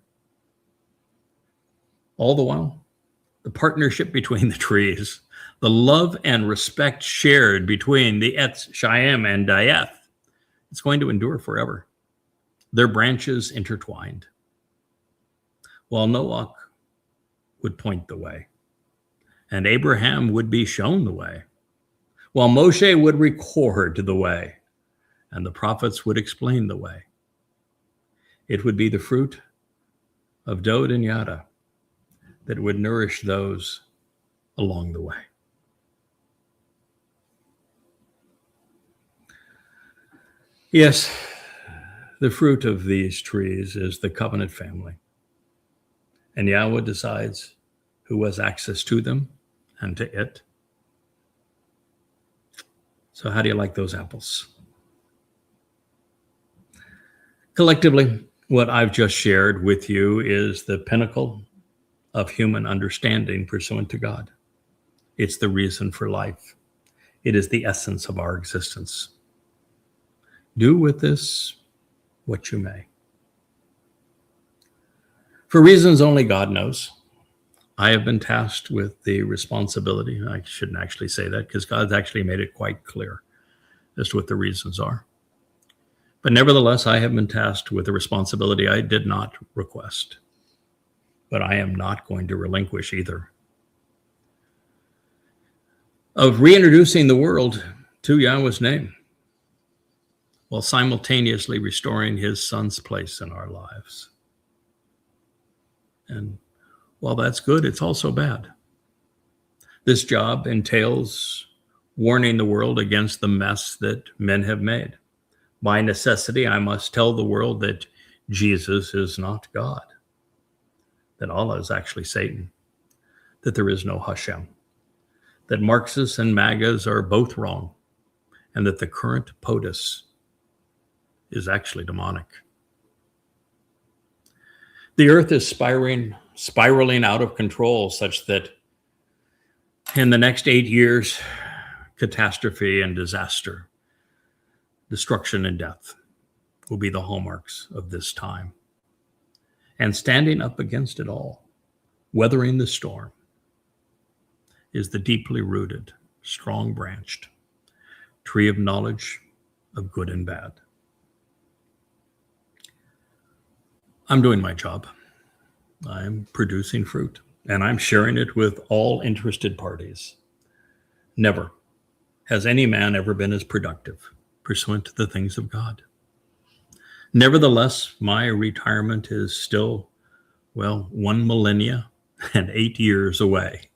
Speaker 2: All the while, the partnership between the trees, the love and respect shared between the Etz, Chaim, and Dayeth, it's going to endure forever. Their branches intertwined. While Noach would point the way, and Abraham would be shown the way, while Moshe would record the way, and the prophets would explain the way. It would be the fruit of Dowd and YadaYah that would nourish those along the way. Yes, the fruit of these trees is the covenant family. And YAHOWAH decides who has access to them and to it. So how do you like those apples? Collectively, what I've just shared with you is the pinnacle of human understanding pursuant to God. It's the reason for life. It is the essence of our existence. Do with this what you may. For reasons only God knows, I have been tasked with the responsibility. I shouldn't actually say that because God's actually made it quite clear as to what the reasons are. But nevertheless, I have been tasked with a responsibility I did not request, but I am not going to relinquish either, of reintroducing the world to YAHOWAH's name while simultaneously restoring his son's place in our lives. And while that's good, it's also bad. This job entails warning the world against the mess that men have made. By necessity, I must tell the world that Jesus is not God, that Allah is actually Satan, that there is no Hashem, that Marxists and MAGAs are both wrong, and that the current POTUS is actually demonic. The earth is spiraling out of control such that in the next 8 years, catastrophe and disaster, destruction and death will be the hallmarks of this time. And standing up against it all, weathering the storm, is the deeply rooted, strong branched tree of knowledge of good and bad. I'm doing my job. I'm producing fruit, and I'm sharing it with all interested parties. Never has any man ever been as productive pursuant to the things of God. Nevertheless, my retirement is still, 1 millennia and 8 years away.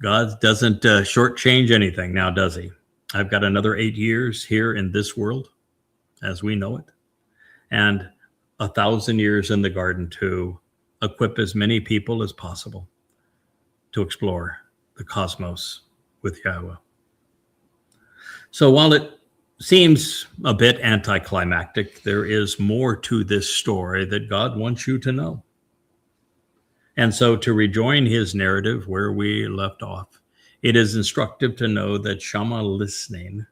Speaker 2: God doesn't shortchange anything now, does he? I've got another 8 years here in this world as we know it, and 1,000 years in the garden to equip as many people as possible to explore the cosmos with YAHOWAH. So while it seems a bit anticlimactic, there is more to this story that God wants you to know. And so to rejoin his narrative where we left off, it is instructive to know that Shammah listening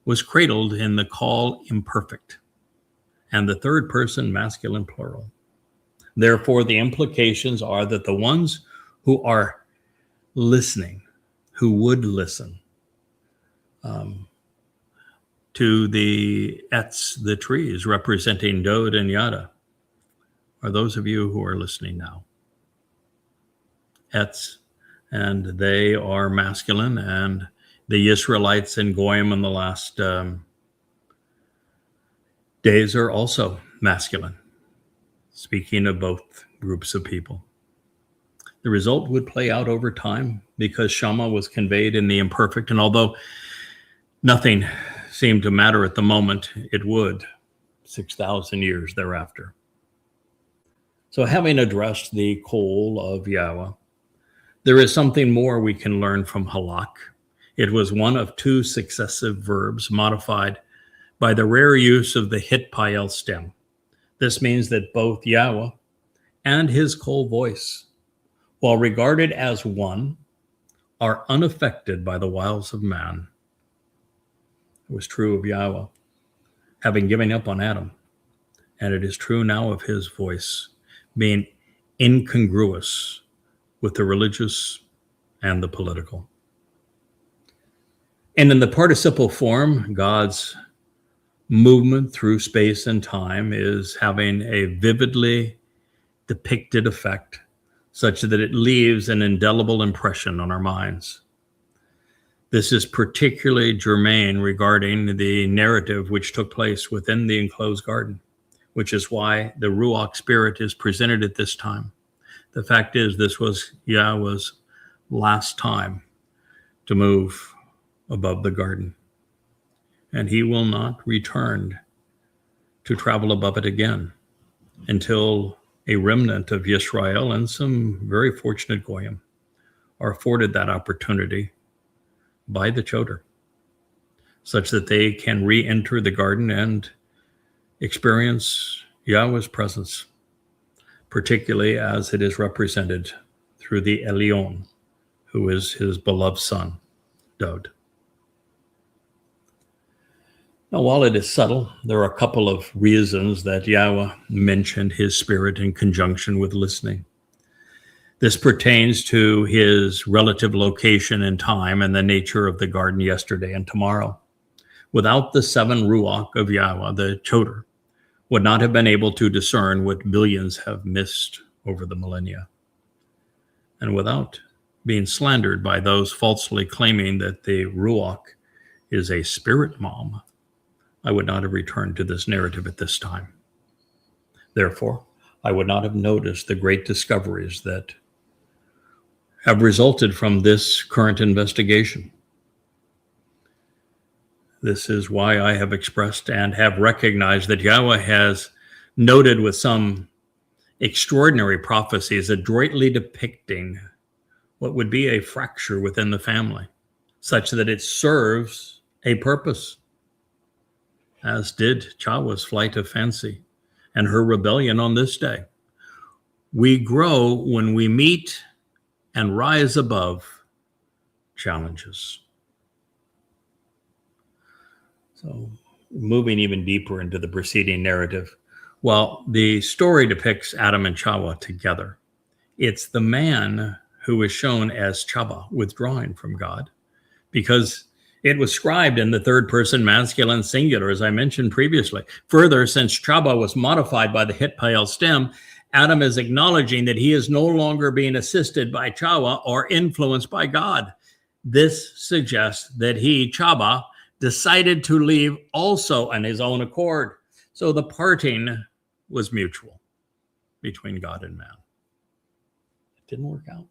Speaker 2: was cradled in the call imperfect and the third person masculine plural. Therefore, the implications are that the ones who are listening, who would listen to the Etz, the trees representing Dowd and YadaYah, are those of you who are listening now. Etz, and they are masculine, and the Israelites and Goyim in the last days are also masculine, speaking of both groups of people. The result would play out over time because Shammah was conveyed in the imperfect, and although nothing seemed to matter at the moment, it would 6,000 years thereafter. So having addressed the call of YAHOWAH, there is something more we can learn from halak. It was one of two successive verbs modified by the rare use of the hitpael stem. This means that both YAHOWAH and his call voice, while regarded as one, are unaffected by the wiles of man. It was true of YAHOWAH, having given up on Adam, and it is true now of his voice being incongruous with the religious and the political. And in the participle form, God's movement through space and time is having a vividly depicted effect such that it leaves an indelible impression on our minds. This is particularly germane regarding the narrative which took place within the enclosed garden, which is why the Ruach spirit is presented at this time. The fact is, this was YAHOWAH's last time to move above the garden, and he will not return to travel above it again until a remnant of Yisrael and some very fortunate Goyim are afforded that opportunity by the Choter, such that they can re-enter the garden and experience YAHOWAH's presence, particularly as it is represented through the Elyon, who is his beloved son, Dowd. Now, while it is subtle, there are a couple of reasons that YAHOWAH mentioned his spirit in conjunction with listening. This pertains to his relative location in time and the nature of the garden yesterday and tomorrow. Without the 7 Ruach of YAHOWAH, the Choter would not have been able to discern what billions have missed over the millennia. And without being slandered by those falsely claiming that the Ruach is a spirit mom, I would not have returned to this narrative at this time. Therefore, I would not have noticed the great discoveries that have resulted from this current investigation. This is why I have expressed and have recognized that YAHOWAH has noted with some extraordinary prophecies adroitly depicting what would be a fracture within the family, such that it serves a purpose, as did Chawah's flight of fancy and her rebellion on this day. We grow when we meet and rise above challenges. So, moving even deeper into the preceding narrative, while the story depicts Adam and Chawah together, it's the man who is shown as Chawah, withdrawing from God, because it was scribed in the third person masculine singular, as I mentioned previously. Further, since Chawah was modified by the hitpael stem, Adam is acknowledging that he is no longer being assisted by Chawah or influenced by God. This suggests that he, Chawah, decided to leave also on his own accord. So the parting was mutual between God and man. It didn't work out.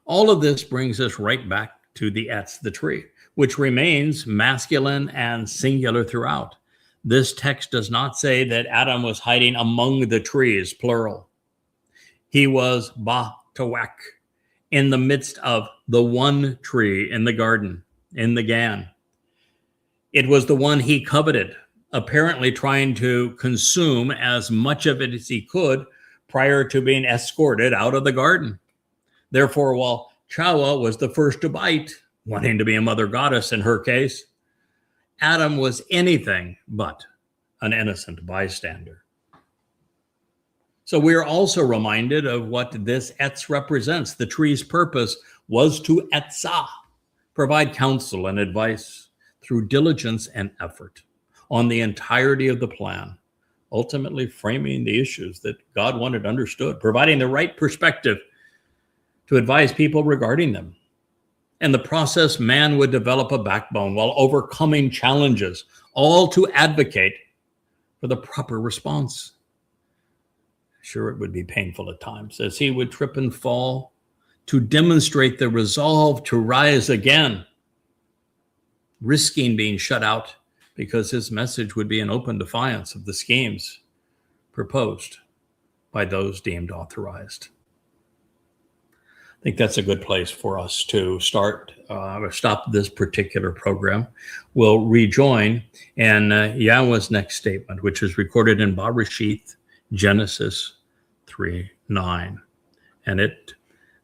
Speaker 2: All of this brings us right back to the Etz, the tree, which remains masculine and singular throughout. This text does not say that Adam was hiding among the trees, plural. He was ba-tawak, in the midst of the one tree in the garden, in the Gan. It was the one he coveted, apparently trying to consume as much of it as he could prior to being escorted out of the garden. Therefore, while Chawah was the first to bite, wanting to be a mother goddess in her case, Adam was anything but an innocent bystander. So we are also reminded of what this etz represents. The tree's purpose was to etzah, provide counsel and advice through diligence and effort on the entirety of the plan, ultimately framing the issues that God wanted understood, providing the right perspective to advise people regarding them. In the process, man would develop a backbone while overcoming challenges, all to advocate for the proper response. Sure, it would be painful at times as he would trip and fall to demonstrate the resolve to rise again, risking being shut out because his message would be an open defiance of the schemes proposed by those deemed authorized. I think that's a good place for us to start or stop this particular program. We'll rejoin in Yahweh's next statement, which is recorded in Bereshith, Genesis 3:9. And it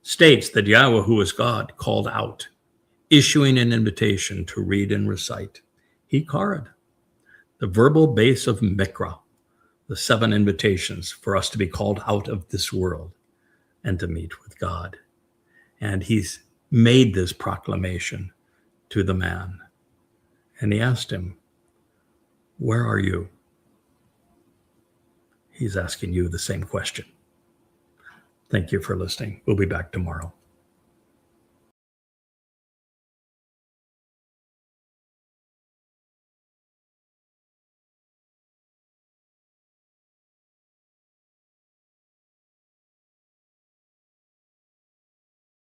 Speaker 2: states that Yahweh, who is God, called out, issuing an invitation to read and recite. He karad, the verbal base of Mikra, the 7 invitations for us to be called out of this world and to meet with God. And he's made this proclamation to the man. And he asked him, where are you? He's asking you the same question. Thank you for listening. We'll be back tomorrow.